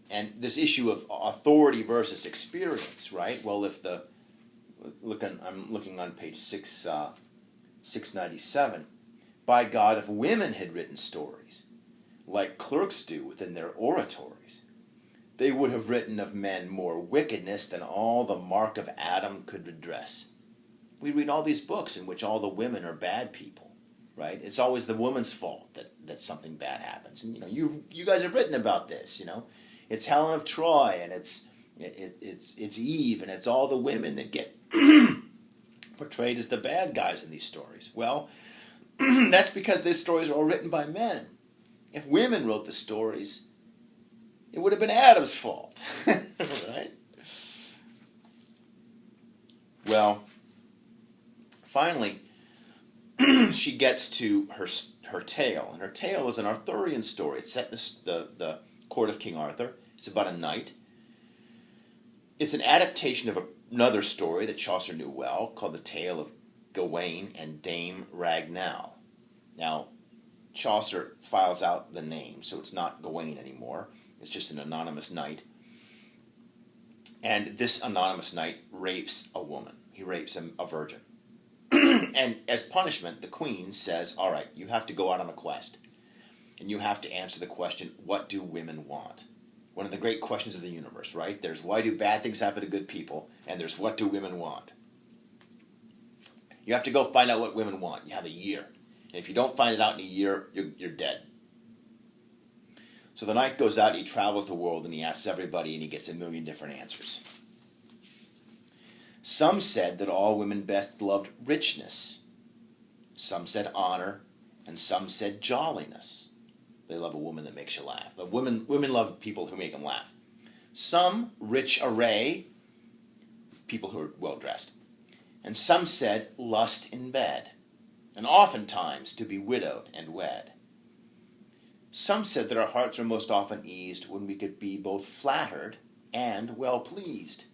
and this issue of authority versus experience, right? Well, if I'm looking on page 697. By God, if women had written stories, like clerks do within their oratories, they would have written of men more wickedness than all the mark of Adam could redress. We read all these books in which all the women are bad people, right? It's always the woman's fault that something bad happens. And you guys have written about this, It's Helen of Troy, and it's Eve, and it's all the women that get portrayed as the bad guys in these stories. Well, that's because these stories are all written by men. If women wrote the stories, it would have been Adam's fault, right? Well, finally, she gets to her tale, and her tale is an Arthurian story. It's set in the court of King Arthur. It's about a knight. It's an adaptation of another story that Chaucer knew well, called The Tale of Gawain and Dame Ragnell. Now, Chaucer files out the name, so it's not Gawain anymore. It's just an anonymous knight. And this anonymous knight rapes a woman. He rapes a virgin. And as punishment, the queen says, all right, you have to go out on a quest. And you have to answer the question, what do women want? One of the great questions of the universe, right? There's why do bad things happen to good people, and there's what do women want? You have to go find out what women want. You have a year. And if you don't find it out in a year, you're dead. So the knight goes out, and he travels the world, and he asks everybody, and he gets a million different answers. Some said that all women best loved richness. Some said honor, and some said jolliness. They love a woman that makes you laugh. Women love people who make them laugh. Some rich array, people who are well-dressed. And some said lust in bed, and oftentimes to be widowed and wed. Some said that our hearts are most often eased when we could be both flattered and well-pleased.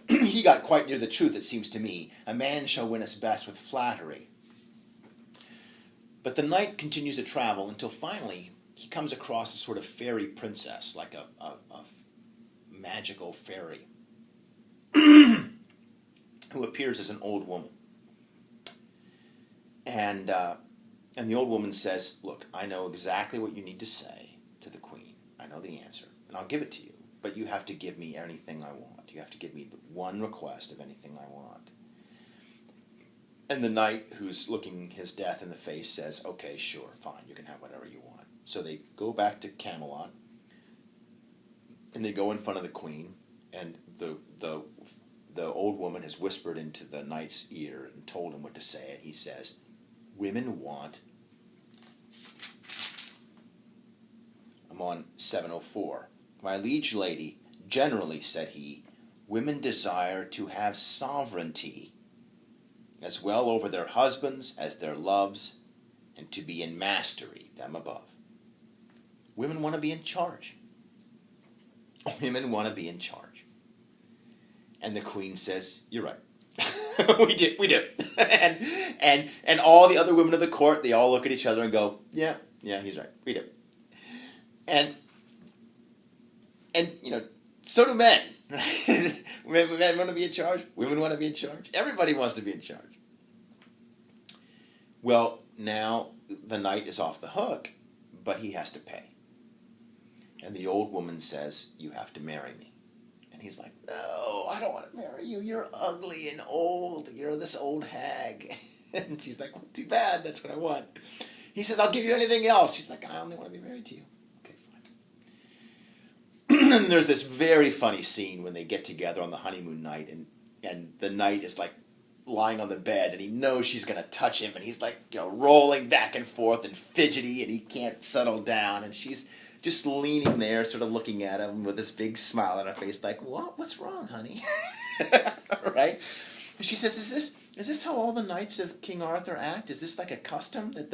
He got quite near the truth, it seems to me. A man shall win us best with flattery. But the knight continues to travel until finally he comes across a sort of fairy princess, like a magical fairy, who appears as an old woman. And the old woman says, look, I know exactly what you need to say to the queen. I know the answer, and I'll give it to you. But you have to give me anything I want. You have to give me the one request of anything I want. And the knight, who's looking his death in the face, says, okay, sure, fine, you can have whatever you want. So they go back to Camelot, and they go in front of the queen, and the old woman has whispered into the knight's ear and told him what to say, and he says, women want... I'm on 704. My liege lady, generally, said he, women desire to have sovereignty, as well over their husbands as their loves, and to be in mastery them above. Women want to be in charge. Women want to be in charge. And the queen says, you're right. we do. and all the other women of the court, they all look at each other and go, yeah, he's right. We do. And so do men. Men want to be in charge. Women want to be in charge. Everybody wants to be in charge. Well, now the knight is off the hook, but he has to pay. And the old woman says, you have to marry me. And he's like, no, I don't want to marry you. You're ugly and old. You're this old hag. And she's like, well, too bad. That's what I want. He says, I'll give you anything else. She's like, I only want to be married to you. And there's this very funny scene when they get together on the honeymoon night, and the knight is like lying on the bed, and he knows she's going to touch him, and he's like, rolling back and forth and fidgety, and he can't settle down, and she's just leaning there, sort of looking at him with this big smile on her face, like, what? What's wrong, honey? Right? And she says, is this how all the knights of King Arthur act? Is this like a custom that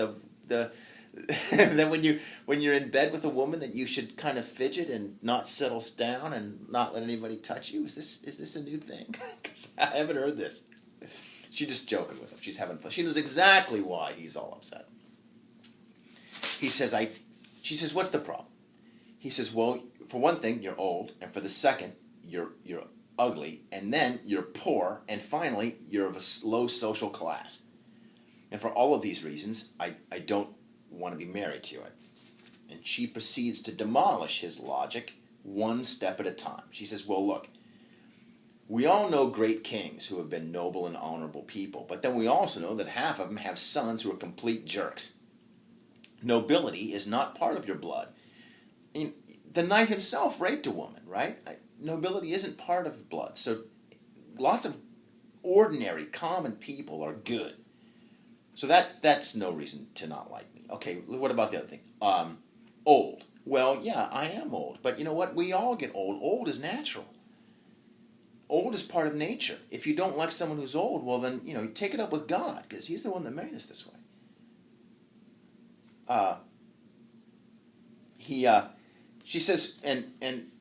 that when you're in bed with a woman that you should kind of fidget and not settle down and not let anybody touch you? Is this a new thing? Because I haven't heard this. She's just joking with him. She's having fun. She knows exactly why he's all upset. She says, what's the problem? He says, well, for one thing, you're old, and for the second, you're ugly, and then you're poor, and finally, you're of a low social class. And for all of these reasons, I don't want to be married to you. And she proceeds to demolish his logic one step at a time. She says, well, look, we all know great kings who have been noble and honorable people, but then we also know that half of them have sons who are complete jerks. Nobility is not part of your blood. I mean, the knight himself raped a woman, right? Nobility isn't part of blood. So lots of ordinary, common people are good. So that's no reason to not like me. Okay, what about the other thing? old. Well, yeah, I am old. But you know what? We all get old. Old is natural. Old is part of nature. If you don't like someone who's old, well then, take it up with God, because he's the one that made us this way. She says, and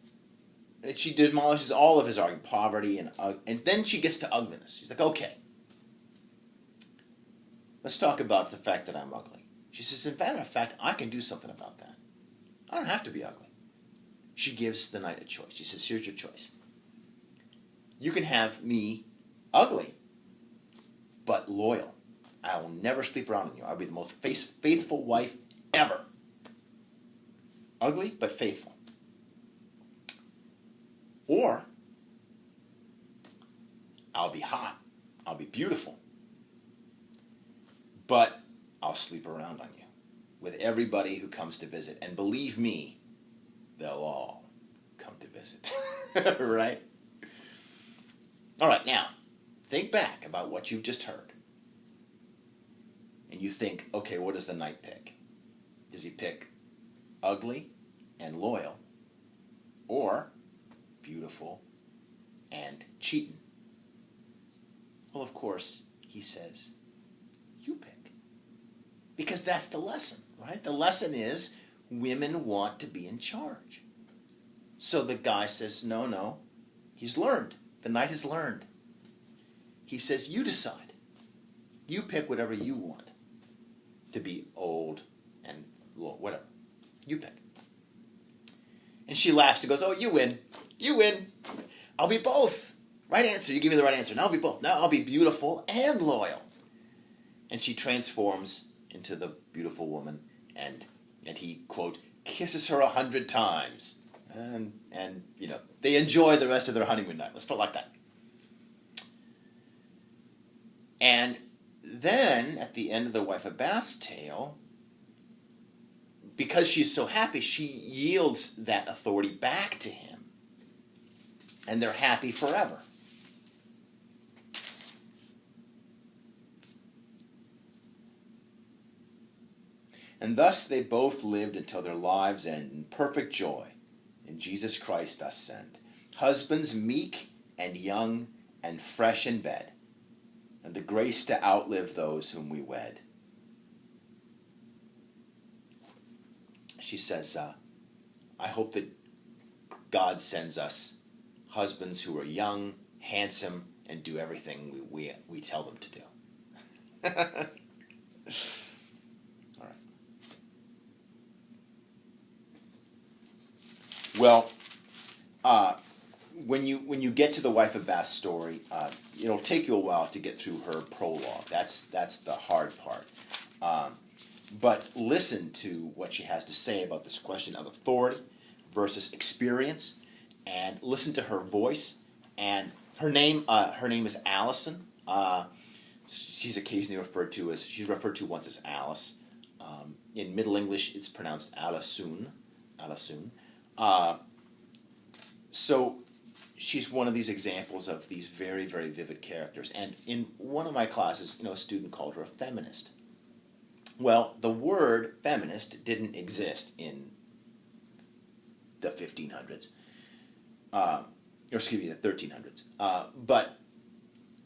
she demolishes all of his argument, poverty, and then she gets to ugliness. She's like, okay, let's talk about the fact that I'm ugly. She says, as a matter of fact, I can do something about that. I don't have to be ugly. She gives the knight a choice. She says, here's your choice. You can have me ugly, but loyal. I will never sleep around with you. I'll be the most faithful wife ever. Ugly, but faithful. Or, I'll be hot. I'll be beautiful. But I'll sleep around on you with everybody who comes to visit. And believe me, they'll all come to visit. Right? All right, now, think back about what you've just heard. And you think, okay, what does the knight pick? Does he pick ugly and loyal, or beautiful and cheating? Well, of course, he says, you pick. Because that's the lesson, right? The lesson is women want to be in charge. So the guy says, no, he's learned. The knight has learned. He says, you decide. You pick whatever you want to be old and low, whatever. You pick. And she laughs and goes, oh, you win. You win. I'll be both. Right answer. You give me the right answer. Now I'll be both. Now I'll be beautiful and loyal. And she transforms into the beautiful woman, and he, quote, kisses her 100 times. And they enjoy the rest of their honeymoon night. Let's put it like that. And then, at the end of the Wife of Bath's tale, because she's so happy, she yields that authority back to him. And they're happy forever. And thus they both lived until their lives end in perfect joy. In Jesus Christ us send. Husbands meek and young and fresh in bed, and the grace to outlive those whom we wed. She says, I hope that God sends us husbands who are young, handsome, and do everything we tell them to do. All right. Well, when you get to the Wife of Bath's story, it'll take you a while to get through her prologue. That's the hard part. But listen to what she has to say about this question of authority versus experience, and listen to her voice. And her name is Allison. She's occasionally referred to once as Alice. In Middle English, it's pronounced Alisoun. So she's one of these examples of these very, very vivid characters. And in one of my classes, a student called her a feminist. Well, the word feminist didn't exist in the 1500s, the 1300s.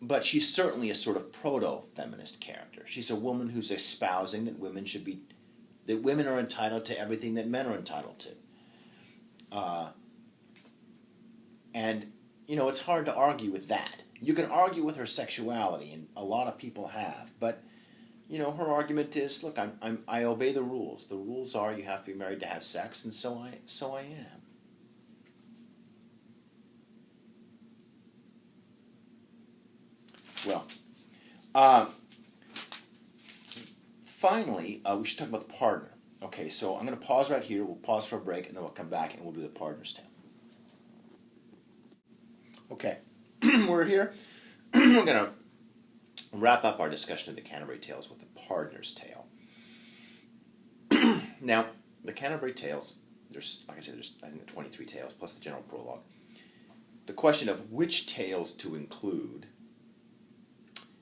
But she's certainly a sort of proto-feminist character. She's a woman who's espousing that women are entitled to everything that men are entitled to. And it's hard to argue with that. You can argue with her sexuality, and a lot of people have, but her argument is, look, I obey the rules. The rules are you have to be married to have sex, and so I am. Well, finally, we should talk about the partner. Okay, so I'm going to pause right here. We'll pause for a break, and then we'll come back and we'll do the partner's tale. Okay, we're here. We're going to wrap up our discussion of the Canterbury Tales with the partner's tale. Now, the Canterbury Tales, there's 23 tales plus the general prologue. The question of which tales to include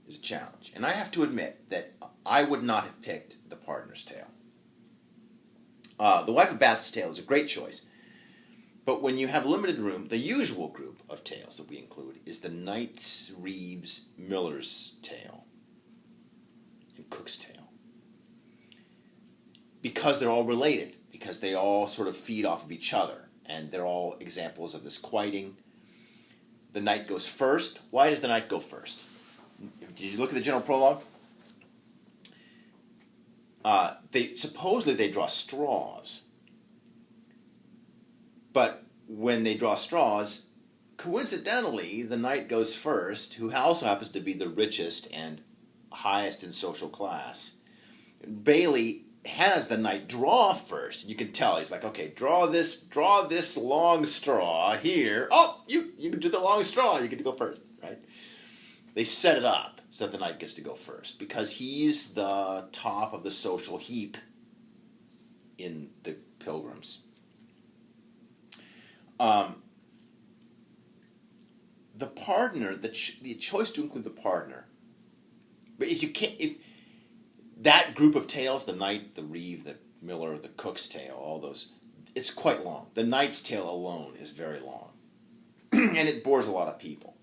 is a challenge. And I have to admit that I would not have picked the partner's tale. The Wife of Bath's tale is a great choice. But when you have limited room, the usual group of tales that we include is the Knights, Reeves, Miller's tale and Cook's tale. Because they're all related, because they all sort of feed off of each other, and they're all examples of this quiting. The knight goes first. Why does the knight go first? Did you look at the general prologue? Supposedly they draw straws. But when they draw straws, coincidentally, the knight goes first, who also happens to be the richest and highest in social class. Bailey has the knight draw first. You can tell he's like, okay, draw this long straw here. Oh, you can do the long straw. You get to go first, right? They set it up so that the knight gets to go first because he's the top of the social heap in the Pilgrims. The partner, the choice to include the partner, but if that group of tales, the Knight, the Reeve, the Miller, the Cook's tale, all those, it's quite long. The Knight's tale alone is very long, and it bores a lot of people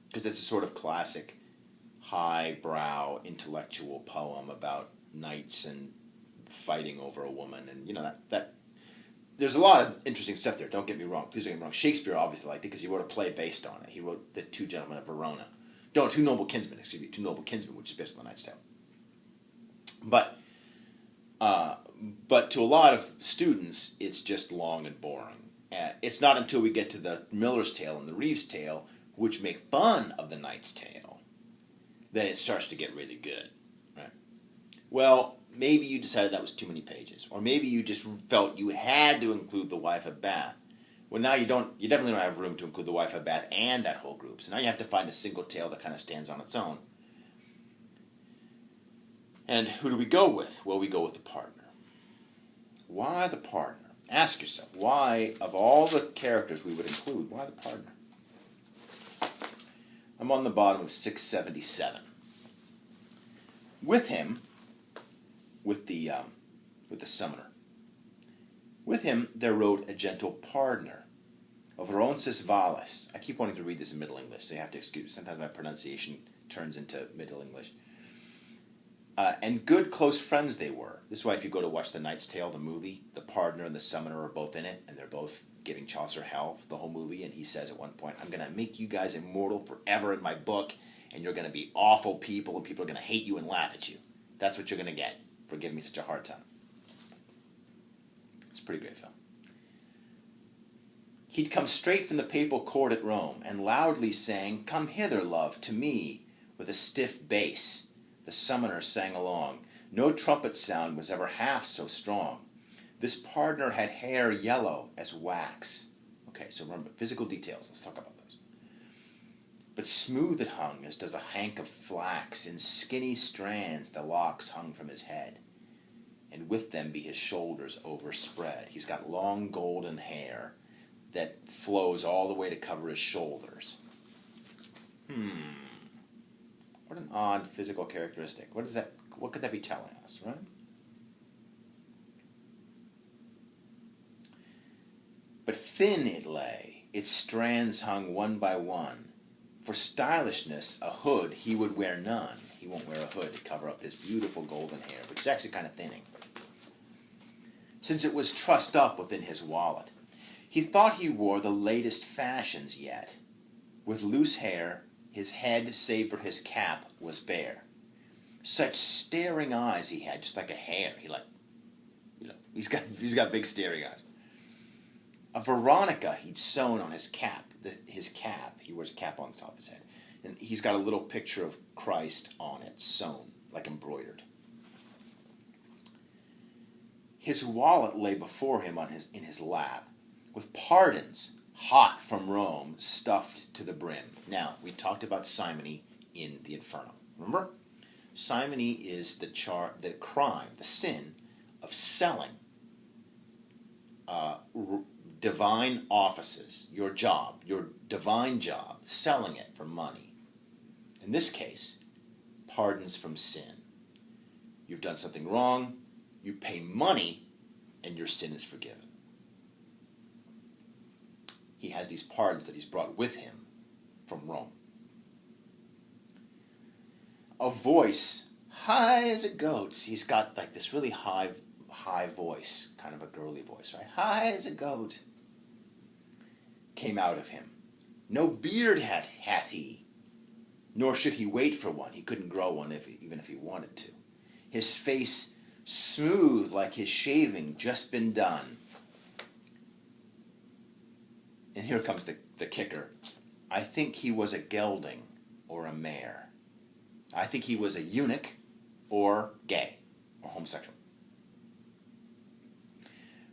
because it's a sort of classic, highbrow intellectual poem about knights and fighting over a woman, and that. There's a lot of interesting stuff there. Don't get me wrong. Please don't get me wrong. Shakespeare obviously liked it because he wrote a play based on it. He wrote The Two Gentlemen of Verona. Two Noble Kinsmen, which is based on the Knight's Tale. But to a lot of students, it's just long and boring. It's not until we get to the Miller's Tale and the Reeve's Tale, which make fun of the Knight's Tale, that it starts to get really good. Right? Well, maybe you decided that was too many pages, or maybe you just felt you had to include the Wife of Bath. Well, now you definitely don't have room to include the Wife of Bath and that whole group. So now you have to find a single tale that kind of stands on its own. And who do we go with? Well, we go with the partner. Why the partner? Ask yourself, why, of all the characters we would include, why the partner? I'm on the bottom of 677. With him, with the summoner. With him there rode a gentle pardoner of Roncesvalles. I keep wanting to read this in Middle English, so you have to excuse me. Sometimes my pronunciation turns into Middle English. And good close friends they were. This is why if you go to watch The Knight's Tale, the movie, the pardoner and the summoner are both in it, and they're both giving Chaucer hell for the whole movie, and he says at one point, I'm going to make you guys immortal forever in my book, and you're going to be awful people, and people are going to hate you and laugh at you. That's what you're going to get for giving me such a hard time. It's a pretty great film. He'd come straight from the papal court at Rome, and loudly sang, Come hither, love, to me, with a stiff bass. The summoner sang along. No trumpet sound was ever half so strong. This pardoner had hair yellow as wax. Okay, so remember, physical details. Let's talk about those. But smooth it hung, as does a hank of flax. In skinny strands the locks hung from his head, and with them be his shoulders overspread. He's got long golden hair that flows all the way to cover his shoulders. What an odd physical characteristic. What could that be telling us, right? But thin it lay, its strands hung one by one. For stylishness, a hood he would wear none. He won't wear a hood to cover up his beautiful golden hair, which is actually kind of thinning. Since it was trussed up within his wallet, he thought he wore the latest fashions yet. With loose hair, his head, save for his cap, was bare. Such staring eyes he had, just like a hare. He's got big staring eyes. A Veronica he'd sewn on his cap. He wears a cap on the top of his head. And he's got a little picture of Christ on it, sewn, like embroidered. His wallet lay before him in his lap, with pardons, hot from Rome, stuffed to the brim. Now, we talked about simony in the Inferno. Remember? Simony is the crime, the sin of selling divine offices, your job, your divine job, selling it for money. In this case, pardons from sin. You've done something wrong, you pay money and your sin is forgiven. He has these pardons that he's brought with him from Rome. A voice, high as a goat's. He's got like this really high voice, kind of a girly voice, right? High as a goat, came out of him. No beard hath he, nor should he wait for one. He couldn't grow one even if he wanted to. His face smooth like his shaving just been done. And here comes the kicker. I think he was a gelding or a mare. I think he was a eunuch or gay or homosexual.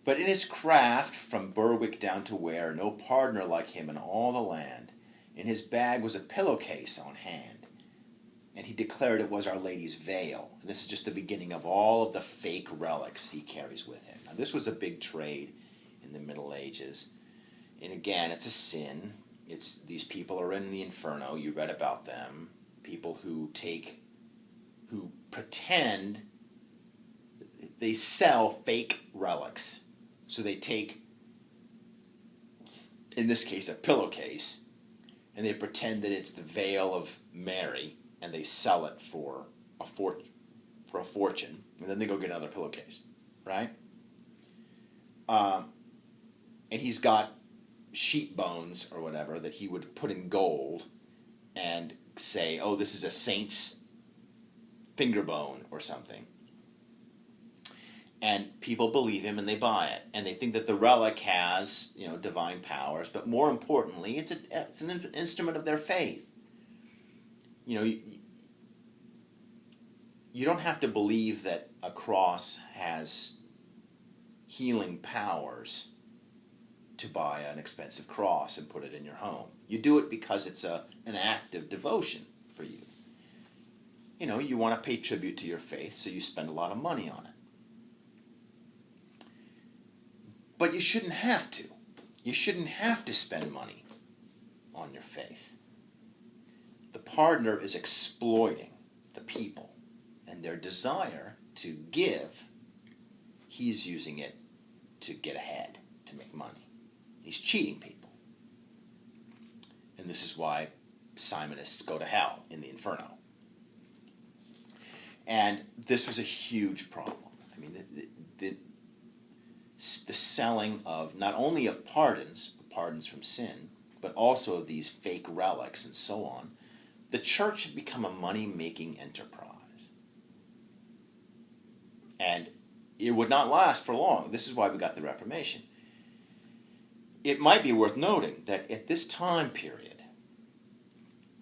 But in his craft, from Berwick down to Ware, no partner like him in all the land. In his bag was a pillowcase on hand, and he declared it was Our Lady's veil. And this is just the beginning of all of the fake relics he carries with him. Now, this was a big trade in the Middle Ages. And again, it's a sin. These people are in the inferno. You read about them. People who pretend, they sell fake relics. So they take, in this case, a pillowcase, and they pretend that it's the veil of Mary, and they sell it for a fortune, and then they go get another pillowcase, right? And he's got sheep bones or whatever that he would put in gold and say, oh, this is a saint's finger bone or something. And people believe him and they buy it. And they think that the relic has, divine powers. But more importantly, it's an instrument of their faith. You don't have to believe that a cross has healing powers to buy an expensive cross and put it in your home. You do it because it's an act of devotion for you. You want to pay tribute to your faith, so you spend a lot of money on it. But you shouldn't have to. You shouldn't have to spend money on your faith. The pardoner is exploiting the people and their desire to give. He's using it to get ahead, to make money. He's cheating people. And this is why Simonists go to hell in the inferno. And this was a huge problem. I mean, the selling of not only of pardons from sin, but also of these fake relics and so on. The church had become a money-making enterprise. And it would not last for long. This is why we got the Reformation. It might be worth noting that at this time period,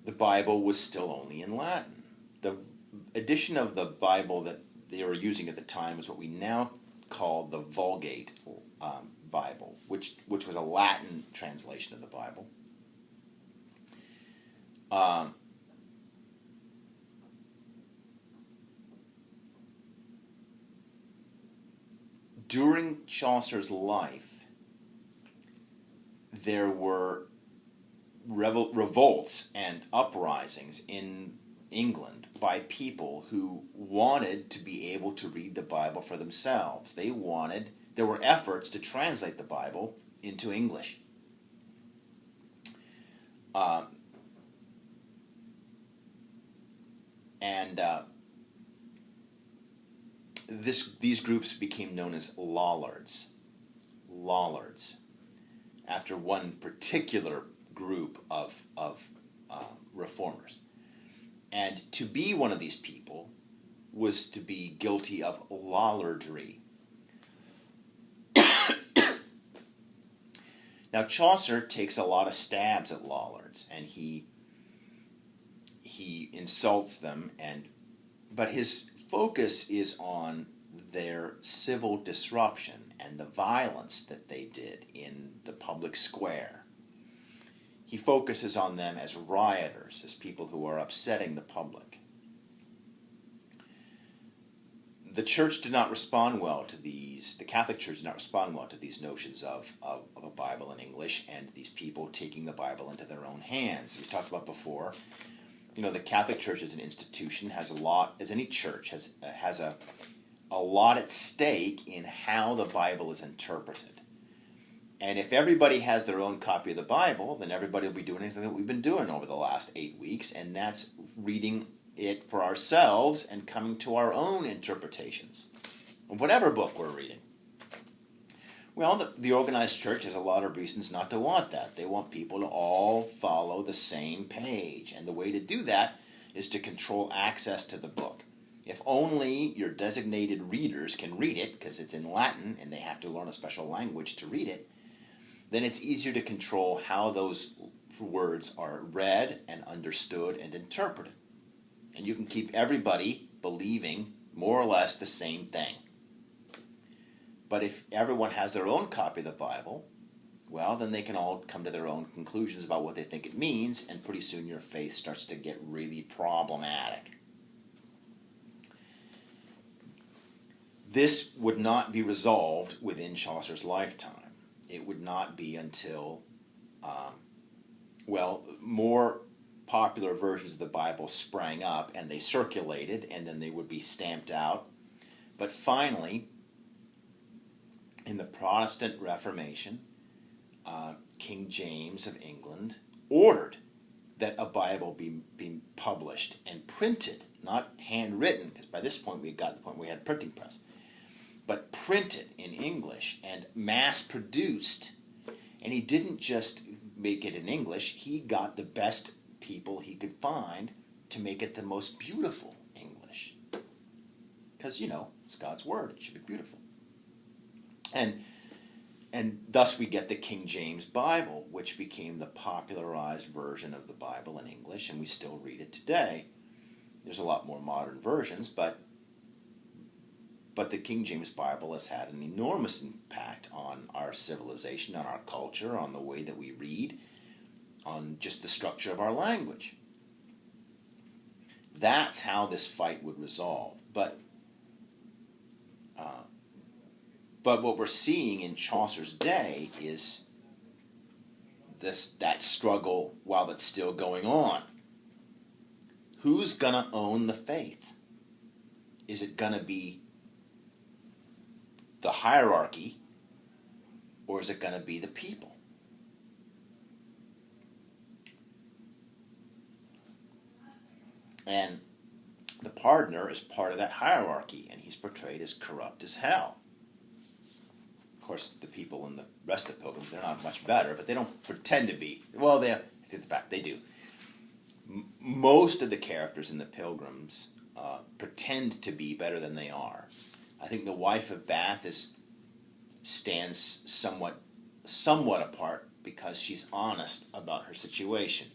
the Bible was still only in Latin. The edition of the Bible that they were using at the time was what we now call the Vulgate Bible, which was a Latin translation of the Bible. During Chaucer's life, there were revolts and uprisings in England by people who wanted to be able to read the Bible for themselves. There were efforts to translate the Bible into English. These groups became known as Lollards, after one particular group of reformers. And to be one of these people was to be guilty of lollardry. Now Chaucer takes a lot of stabs at Lollards, and he insults them, but his focus is on their civil disruption and the violence that they did in the public square. He focuses on them as rioters, as people who are upsetting the public. The church did not respond well to these, the Catholic Church did not respond well to these notions of a Bible in English and these people taking the Bible into their own hands. We talked about before, the Catholic Church as an institution has a lot, as any church has a a lot at stake in how the Bible is interpreted. And if everybody has their own copy of the Bible, then everybody will be doing anything that we've been doing over the last 8 weeks, and that's reading it for ourselves and coming to our own interpretations of whatever book we're reading. Well, the organized church has a lot of reasons not to want that. They want people to all follow the same page, and the way to do that is to control access to the book. If only your designated readers can read it, because it's in Latin and they have to learn a special language to read it, then it's easier to control how those words are read and understood and interpreted. And you can keep everybody believing more or less the same thing. But if everyone has their own copy of the Bible, well, then they can all come to their own conclusions about what they think it means, and pretty soon your faith starts to get really problematic. This would not be resolved within Chaucer's lifetime. It would not be until, more popular versions of the Bible sprang up and they circulated, and then they would be stamped out. But finally, in the Protestant Reformation, King James of England ordered that a Bible be published and printed, not handwritten, because by this point we had gotten to the point where we had a printing press, but printed in English and mass-produced. And he didn't just make it in English, he got the best people he could find to make it the most beautiful English. Because, it's God's Word, it should be beautiful. And thus we get the King James Bible, which became the popularized version of the Bible in English, and we still read it today. There's a lot more modern versions, but the King James Bible has had an enormous impact on our civilization, on our culture, on the way that we read, on just the structure of our language. That's how this fight would resolve. But what we're seeing in Chaucer's day is that struggle while it's still going on. Who's going to own the faith? Is it going to be the hierarchy, or is it going to be the people? And the pardoner is part of that hierarchy, and he's portrayed as corrupt as hell. Of course, the people in the rest of the Pilgrims, they're not much better, but they don't pretend to be. Well, they do. Most of the characters in the Pilgrims pretend to be better than they are. I think the wife of Bath stands somewhat apart because she's honest about her situation.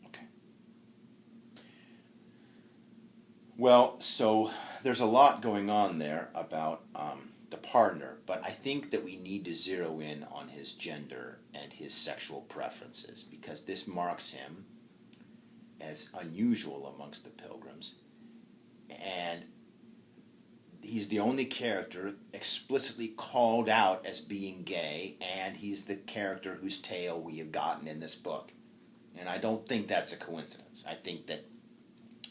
Okay. Well, so there's a lot going on there about the pardoner, but I think that we need to zero in on his gender and his sexual preferences, because this marks him as unusual amongst the Pilgrims. And he's the only character explicitly called out as being gay, and he's the character whose tale we have gotten in this book. And I don't think that's a coincidence. I think that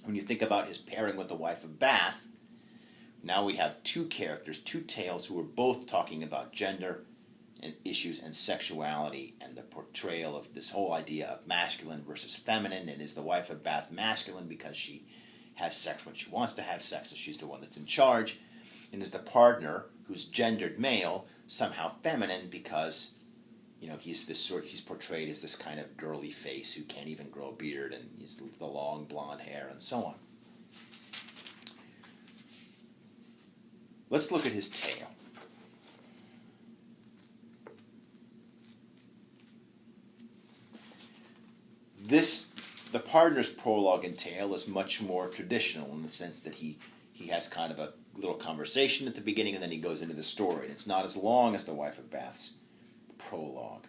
when you think about his pairing with the wife of Bath, now we have two characters, two tales who are both talking about gender and issues and sexuality and the portrayal of this whole idea of masculine versus feminine. And is the wife of Bath masculine because she has sex when she wants to have sex, so she's the one that's in charge? And is the pardoner, who's gendered male, somehow feminine because he's portrayed as this kind of girly face who can't even grow a beard, and he's the long blonde hair and so on. Let's look at his tale. The pardoner's prologue and tale is much more traditional in the sense that he has kind of a little conversation at the beginning and then he goes into the story. And it's not as long as the wife of Bath's prologue.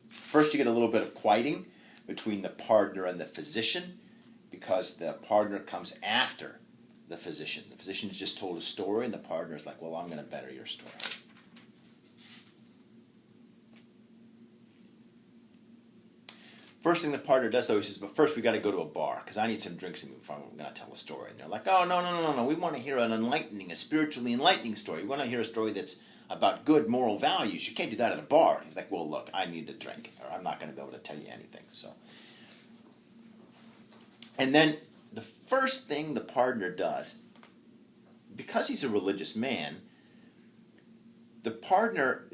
First you get a little bit of quieting between the pardoner and the physician, because the pardoner comes after the physician. The physician has just told a story and the pardoner is like, well, I'm going to better your story. First thing the partner does, though, he says, but first we got to go to a bar because I need some drinks and we're going to tell a story. And they're like, oh, no. We want to hear a spiritually enlightening story. We want to hear a story that's about good moral values. You can't do that at a bar. He's like, well, look, I need a drink or I'm not going to be able to tell you anything. So, and then the first thing the partner does, because he's a religious man, the partner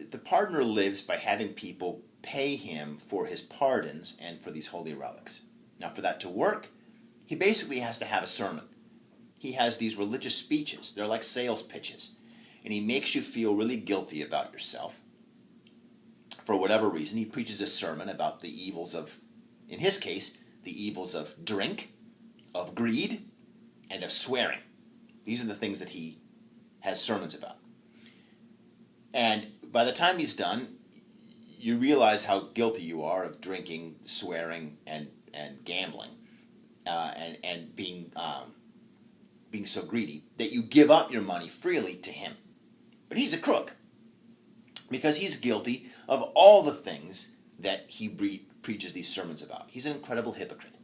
lives by having people pay him for his pardons and for these holy relics. Now, for that to work, he basically has to have a sermon. He has these religious speeches. They're like sales pitches. And he makes you feel really guilty about yourself. For whatever reason, he preaches a sermon about the evils of, in his case, the evils of drink, of greed, and of swearing. These are the things that he has sermons about. And by the time he's done, you realize how guilty you are of drinking, swearing, and gambling, and being so greedy that you give up your money freely to him. But he's a crook because he's guilty of all the things that he preaches these sermons about. He's an incredible hypocrite.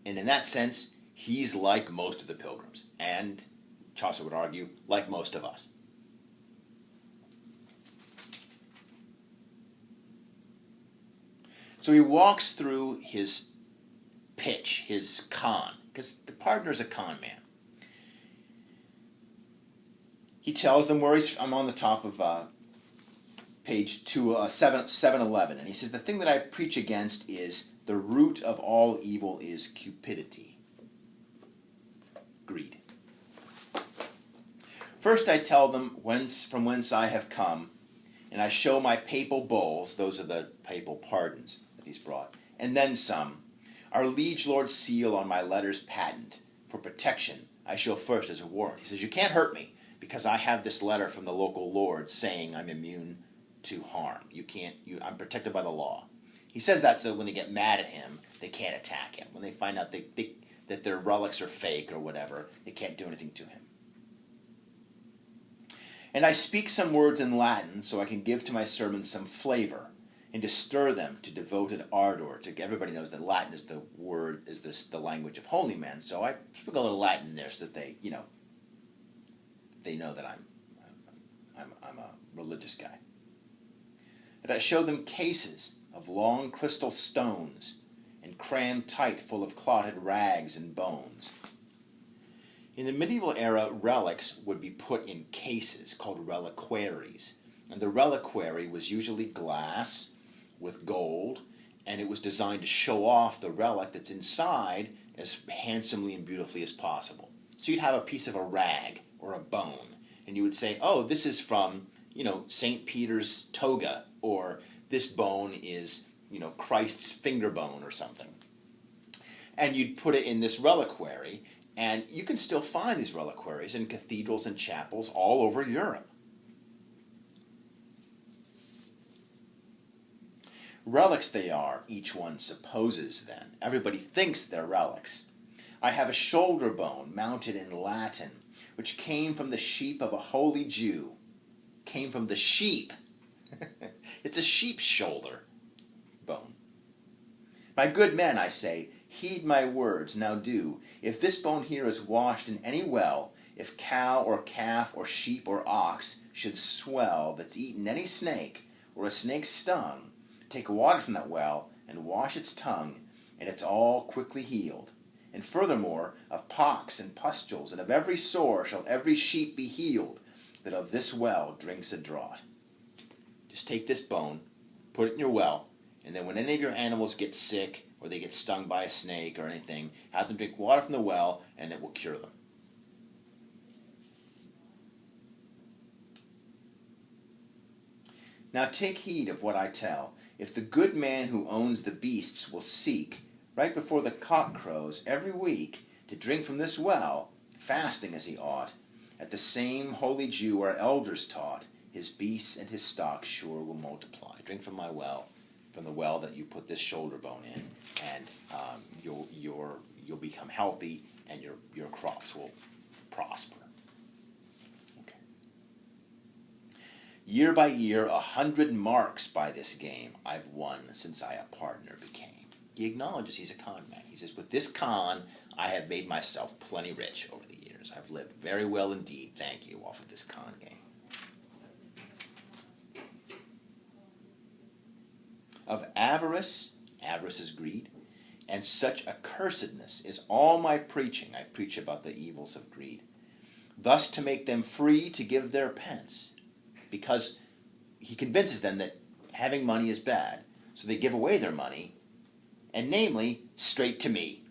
And in that sense, he's like most of the pilgrims, and Chaucer would argue, like most of us. So he walks through his pitch, his con, because the partner's a con man. He tells them where he's. I'm on the top of page 711, and he says, the thing that I preach against is the root of all evil is cupidity, greed. First I tell them from whence I have come, and I show my papal bulls, those are the papal pardons that he's brought, and then some. Our liege lord's seal on my letters patent. For protection, I show first as a warrant. He says, you can't hurt me, because I have this letter from the local lord saying I'm immune to harm. I'm protected by the law. He says that so that when they get mad at him, they can't attack him. When they find out that their relics are fake or whatever, they can't do anything to him. And I speak some words in Latin so I can give to my sermons some flavor and to stir them to devoted ardor. Everybody knows that Latin is the language of holy men. So I speak a little Latin there so that they know that I'm a religious guy. And I show them cases of long crystal stones and crammed tight full of clotted rags and bones. In the medieval era, relics would be put in cases called reliquaries. And the reliquary was usually glass with gold, and it was designed to show off the relic that's inside as handsomely and beautifully as possible. So you'd have a piece of a rag or a bone, and you would say, oh, this is from, St. Peter's toga, or this bone is, Christ's finger bone or something. And you'd put it in this reliquary, and you can still find these reliquaries in cathedrals and chapels all over Europe. Relics they are, each one supposes then. Everybody thinks they're relics. I have a shoulder bone mounted in Latin, which came from the sheep of a holy Jew. Came from the sheep. It's a sheep's shoulder bone. My good men, I say, heed my words, now do. If this bone here is washed in any well, if cow or calf or sheep or ox should swell that's eaten any snake, or a snake stung, take water from that well and wash its tongue, and it's all quickly healed. And furthermore, of pox and pustules, and of every sore shall every sheep be healed, that of this well drinks a draught. Just take this bone, put it in your well, and then when any of your animals get sick, or they get stung by a snake or anything, have them drink water from the well, and it will cure them. Now take heed of what I tell. If the good man who owns the beasts will seek, right before the cock crows every week, to drink from this well, fasting as he ought, at the same holy Jew our elders taught, his beasts and his stock sure will multiply. Drink from my well, from the well that you put this shoulder bone in, and you'll become healthy, and your crops will prosper. Okay. Year by year, 100 marks by this game I've won since I a partner became. he acknowledges he's a con man. He says, with this con, I have made myself plenty rich over the years. I've lived very well indeed, thank you, off of this con game. Of avarice, avarice is greed, and such accursedness is all my preaching. I preach about the evils of greed. Thus to make them free to give their pence, because he convinces them that having money is bad, so they give away their money, and namely, straight to me.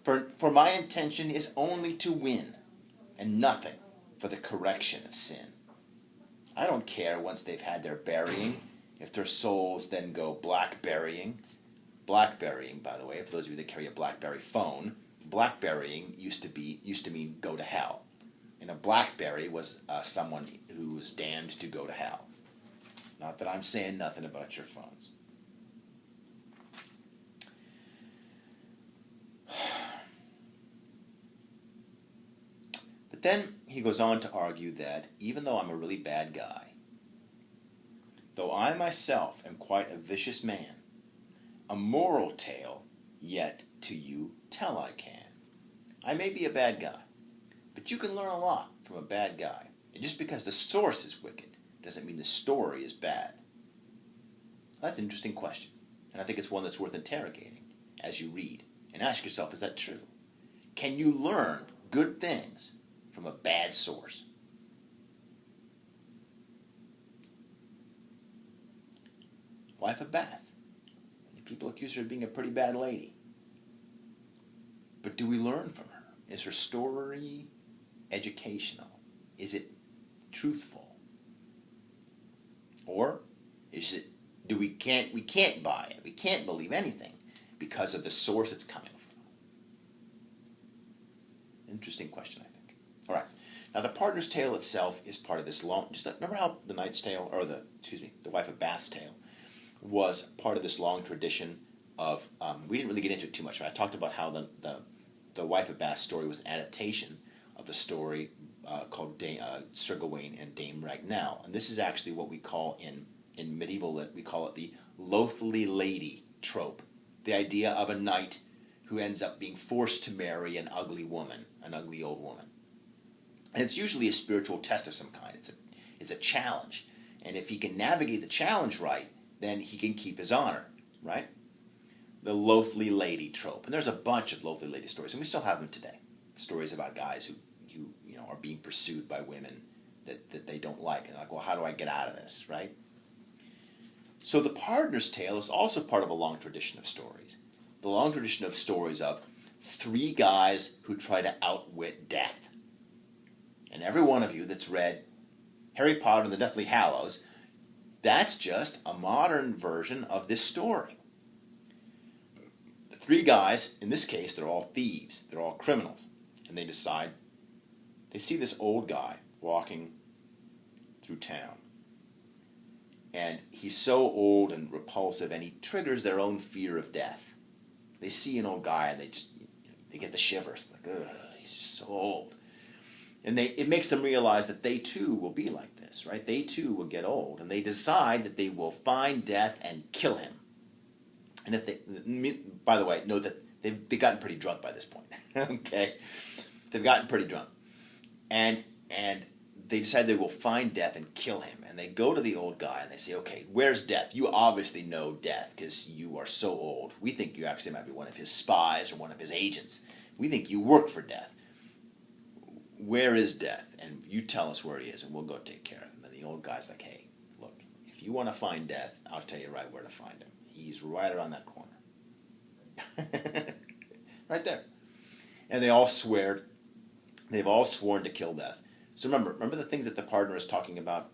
For my intention is only to win, and nothing for the correction of sin. I don't care once they've had their burying, if their souls then go blackberrying. Blackberrying, by the way, for those of you that carry a BlackBerry phone, blackberrying used to mean go to hell. And a blackberry was someone who was damned to go to hell. Not that I'm saying nothing about your phones. But then he goes on to argue that even though I'm a really bad guy, though I myself am quite a vicious man, a moral tale yet to you tell I can. I may be a bad guy, but you can learn a lot from a bad guy. And just because the source is wicked doesn't mean the story is bad. That's an interesting question, and I think it's one that's worth interrogating as you read. And ask yourself, is that true? Can you learn good things from a bad source? Wife of Bath. People accuse her of being a pretty bad lady. But do we learn from her? Is her story educational? Is it truthful? Or is it we can't buy it. We can't believe anything because of the source it's coming from. Interesting question, I think. All right. Now the Partner's Tale itself is part of this long. Remember how the Knight's Tale, or the Wife of Bath's Tale, was part of this long tradition of. We didn't really get into it too much, but I talked about how the Wife of Bath's story was an adaptation of a story called Sir Gawain and Dame Ragnell, and this is actually what we call in medieval, we call it the loathly lady trope, the idea of a knight who ends up being forced to marry an ugly woman, an ugly old woman. And it's usually a spiritual test of some kind. It's a challenge. And if he can navigate the challenge right, then he can keep his honor, right? The loathly lady trope. And there's a bunch of loathly lady stories, and we still have them today. Stories about guys who are being pursued by women that they don't like. And they're like, well, how do I get out of this, right? So the Partner's Tale is also part of a long tradition of stories. The long tradition of stories of three guys who try to outwit death. And every one of you that's read Harry Potter and the Deathly Hallows, that's just a modern version of this story. The three guys, in this case, they're all thieves. They're all criminals. And they decide, they see this old guy walking through town. And he's so old and repulsive, and he triggers their own fear of death. They see an old guy, and they get the shivers. Like, ugh, he's so old. And it makes them realize that they too will be like this, right? They too will get old, and they decide that they will find death and kill him. And if they, by the way, know that they've gotten pretty drunk by this point. Okay, they've gotten pretty drunk, and they decide they will find death and kill him. And they go to the old guy and they say, okay, where's Death? You obviously know Death because you are so old. We think you actually might be one of his spies or one of his agents. We think you work for Death. Where is Death? And you tell us where he is and we'll go take care of him. And the old guy's like, hey, look, if you want to find Death, I'll tell you right where to find him. He's right around that corner. Right there. And they've all sworn to kill Death. So remember the things that the partner is talking about?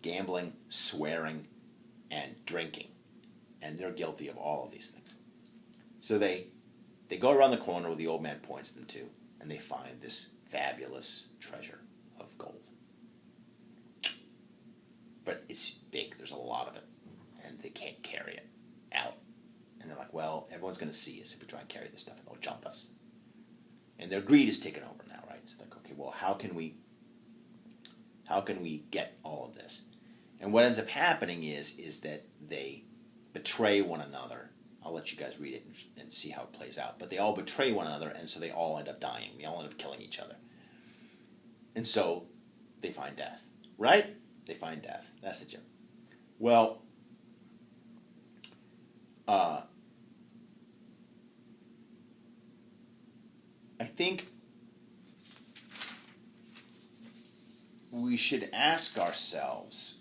Gambling, swearing, and drinking. And they're guilty of all of these things. So they go around the corner where the old man points them to, and they find this fabulous treasure of gold. But it's big. There's a lot of it. And they can't carry it out. And they're like, well, everyone's going to see us if we try and carry this stuff, and they'll jump us. And their greed is taken over now, right? So they're like, okay, well, how can we get all of this? And what ends up happening is that they betray one another I'll let you guys read it and see how it plays out. But they all betray one another, and so they all end up dying. They all end up killing each other. And so they find death. Right? They find death. That's the joke. Well, I think we should ask ourselves,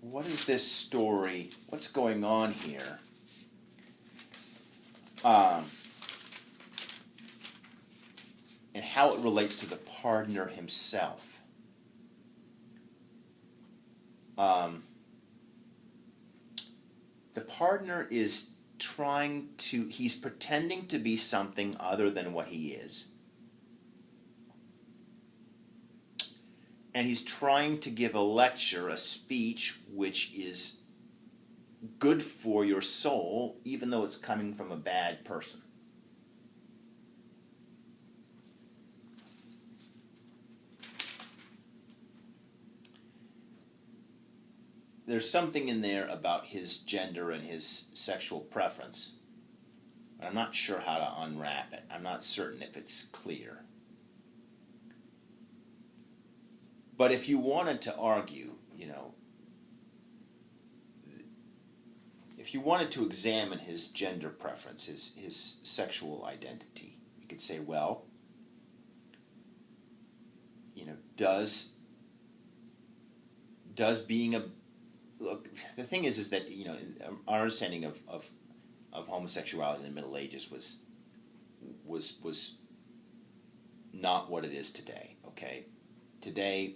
what is this story? What's going on here? And how it relates to the pardoner himself. The pardoner is he's pretending to be something other than what he is. And he's trying to give a lecture, a speech, which is good for your soul, even though it's coming from a bad person. There's something in there about his gender and his sexual preference. I'm not sure how to unwrap it. I'm not certain if it's clear. But if you wanted to argue, if you wanted to examine his gender preference, his sexual identity, you could say, well, does being a look, the thing is that our understanding of homosexuality in the Middle Ages was not what it is today. Okay, today,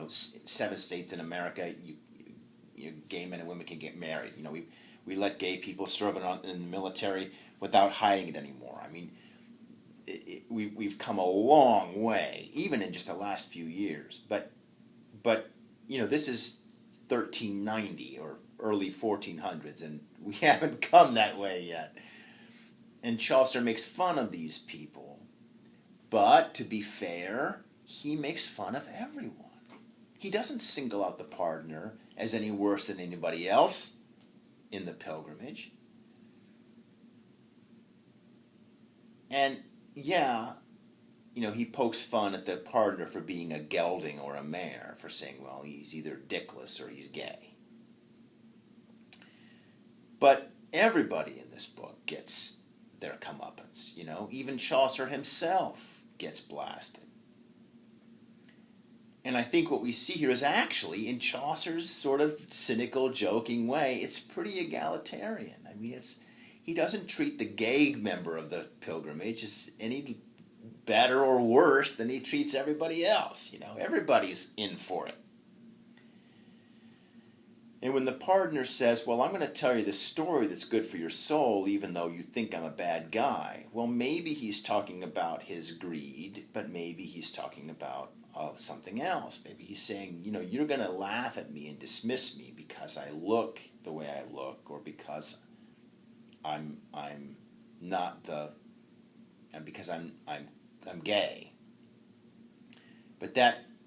7 states in America, gay men and women can get married. We let gay people serve in the military without hiding it anymore. I mean, we've come a long way, even in just the last few years. But this is 1390 or early 1400s, and we haven't come that way yet. And Chaucer makes fun of these people. But, to be fair, he makes fun of everyone. He doesn't single out the pardoner as any worse than anybody else in the pilgrimage. And, he pokes fun at the pardoner for being a gelding or a mare, for saying, well, he's either dickless or he's gay. But everybody in this book gets their comeuppance, Even Chaucer himself gets blasted. And I think what we see here is actually, in Chaucer's sort of cynical, joking way, it's pretty egalitarian. I mean, he doesn't treat the gay member of the pilgrimage as any better or worse than he treats everybody else. Everybody's in for it. And when the pardoner says, well, I'm going to tell you this story that's good for your soul, even though you think I'm a bad guy, well, maybe he's talking about his greed, but maybe he's talking about something else. Maybe he's saying, you're going to laugh at me and dismiss me because I look the way I look, or because I'm gay. But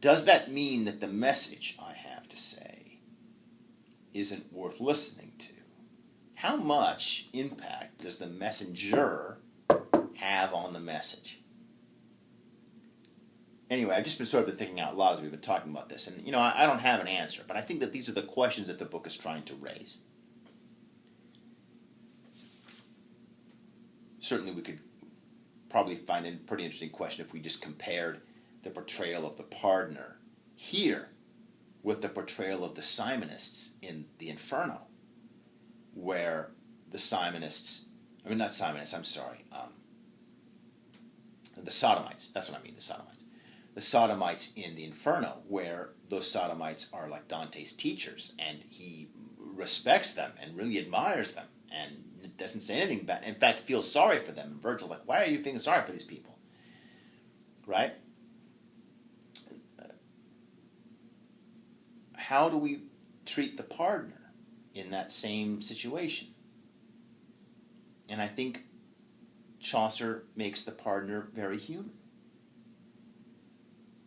does that mean that the message I have to say isn't worth listening to? How much impact does the messenger have on the message? Anyway, I've just been sort of thinking out loud as we've been talking about this, and I don't have an answer, but I think that these are the questions that the book is trying to raise. Certainly we could probably find a pretty interesting question if we just compared the portrayal of the pardoner here with the portrayal of the Simonists in the Inferno, where the Sodomites, that's what I mean, the Sodomites. The Sodomites in the Inferno, where those Sodomites are like Dante's teachers, and he respects them and really admires them, and doesn't say anything bad. In fact, feels sorry for them. And Virgil's like, why are you feeling sorry for these people? Right? How do we treat the pardoner in that same situation? And I think Chaucer makes the pardoner very human.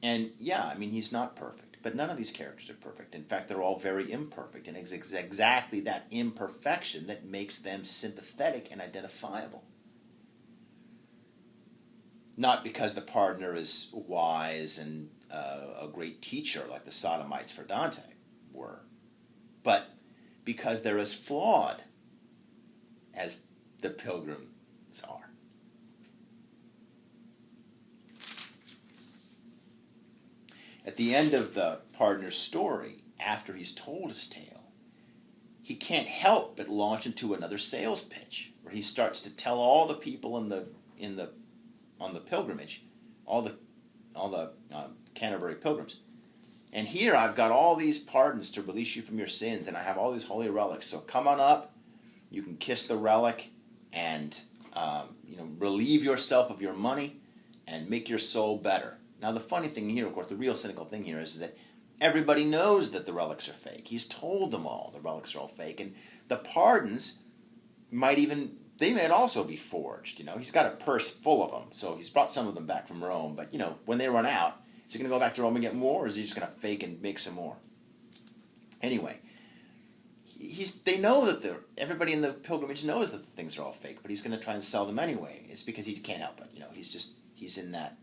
And he's not perfect. But none of these characters are perfect. In fact, they're all very imperfect, and it's exactly that imperfection that makes them sympathetic and identifiable. Not because the partner is wise and a great teacher like the Sodomites for Dante were, but because they're as flawed as the pilgrims are. At the end of the partner's story, after he's told his tale, he can't help but launch into another sales pitch, where he starts to tell all the people on the pilgrimage, all the Canterbury pilgrims, and here I've got all these pardons to release you from your sins, and I have all these holy relics. So come on up, you can kiss the relic, and relieve yourself of your money, and make your soul better. Now the funny thing here, of course, the real cynical thing here is that everybody knows that the relics are fake. He's told them all the relics are all fake, and the pardons might also be forged. He's got a purse full of them, so he's brought some of them back from Rome. But when they run out, is he going to go back to Rome and get more, or is he just going to fake and make some more? Anyway, they know that everybody in the pilgrimage knows that the things are all fake, but he's going to try and sell them anyway. It's because he can't help it. He's in that.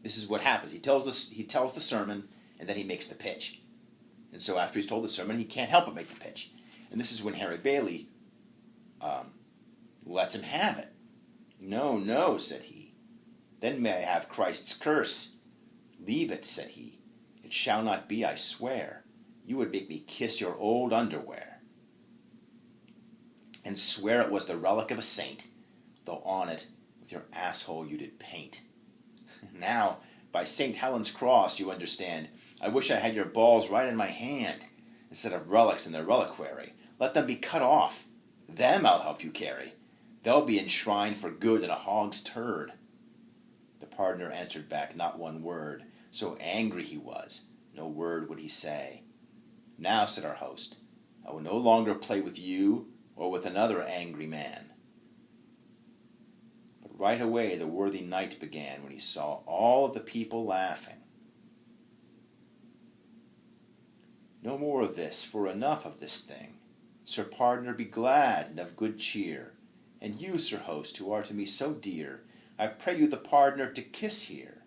This is what happens. He tells the sermon, and then he makes the pitch. And so after he's told the sermon, he can't help but make the pitch. And this is when Harry Bailey lets him have it. "No, no," said he. "Then may I have Christ's curse." "Leave it," said he. "It shall not be, I swear. You would make me kiss your old underwear, and swear it was the relic of a saint, though on it with your asshole you did paint. Now, by St. Helen's cross, you understand, I wish I had your balls right in my hand, instead of relics in their reliquary. Let them be cut off. Them I'll help you carry. They'll be enshrined for good in a hog's turd." The pardoner answered back not one word. So angry he was, no word would he say. "Now," said our host, "I will no longer play with you or with another angry man." But right away the worthy knight began, when he saw all of the people laughing. "No more of this, for enough of this thing. Sir Pardoner, be glad and of good cheer. And you, Sir Host, who are to me so dear, I pray you the pardoner to kiss here."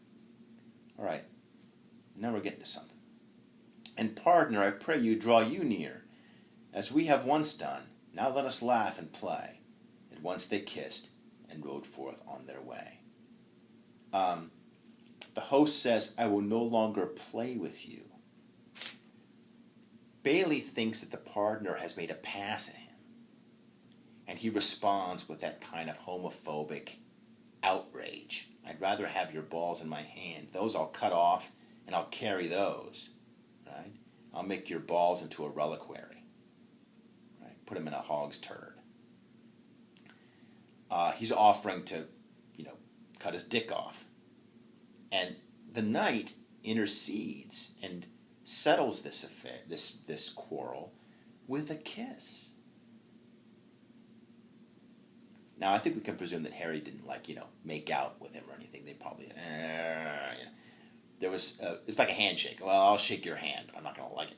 All right, now we're getting to something. "And pardoner, I pray you draw you near, as we have once done. Now let us laugh and play." At once they kissed and rode forth on their way. The host says, "I will no longer play with you." Bailey thinks that the pardoner has made a pass at him, and he responds with that kind of homophobic outrage. "I'd rather have your balls in my hand. Those I'll cut off, and I'll carry those. Right? I'll make your balls into a reliquary. Right? Put them in a hog's turd." He's offering to, cut his dick off. And the knight intercedes and settles this affair, this quarrel, with a kiss. Now, I think we can presume that Harry didn't, make out with him or anything. They probably, there was, it's like a handshake. "Well, I'll shake your hand, but I'm not going to like it."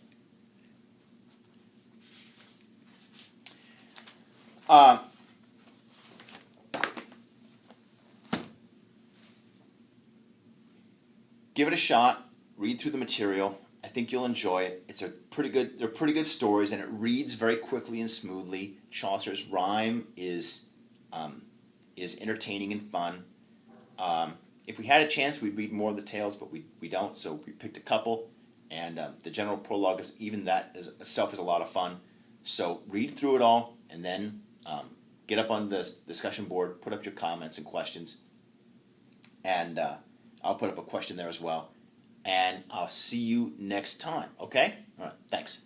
Give it a shot. Read through the material. I think you'll enjoy it. They're pretty good stories, and it reads very quickly and smoothly. Chaucer's rhyme is entertaining and fun. If we had a chance, we'd read more of the tales, but we don't, so we picked a couple. And the general prologue itself is a lot of fun. So read through it all, and then get up on the discussion board, put up your comments and questions, and I'll put up a question there as well. And I'll see you next time, okay? All right, thanks.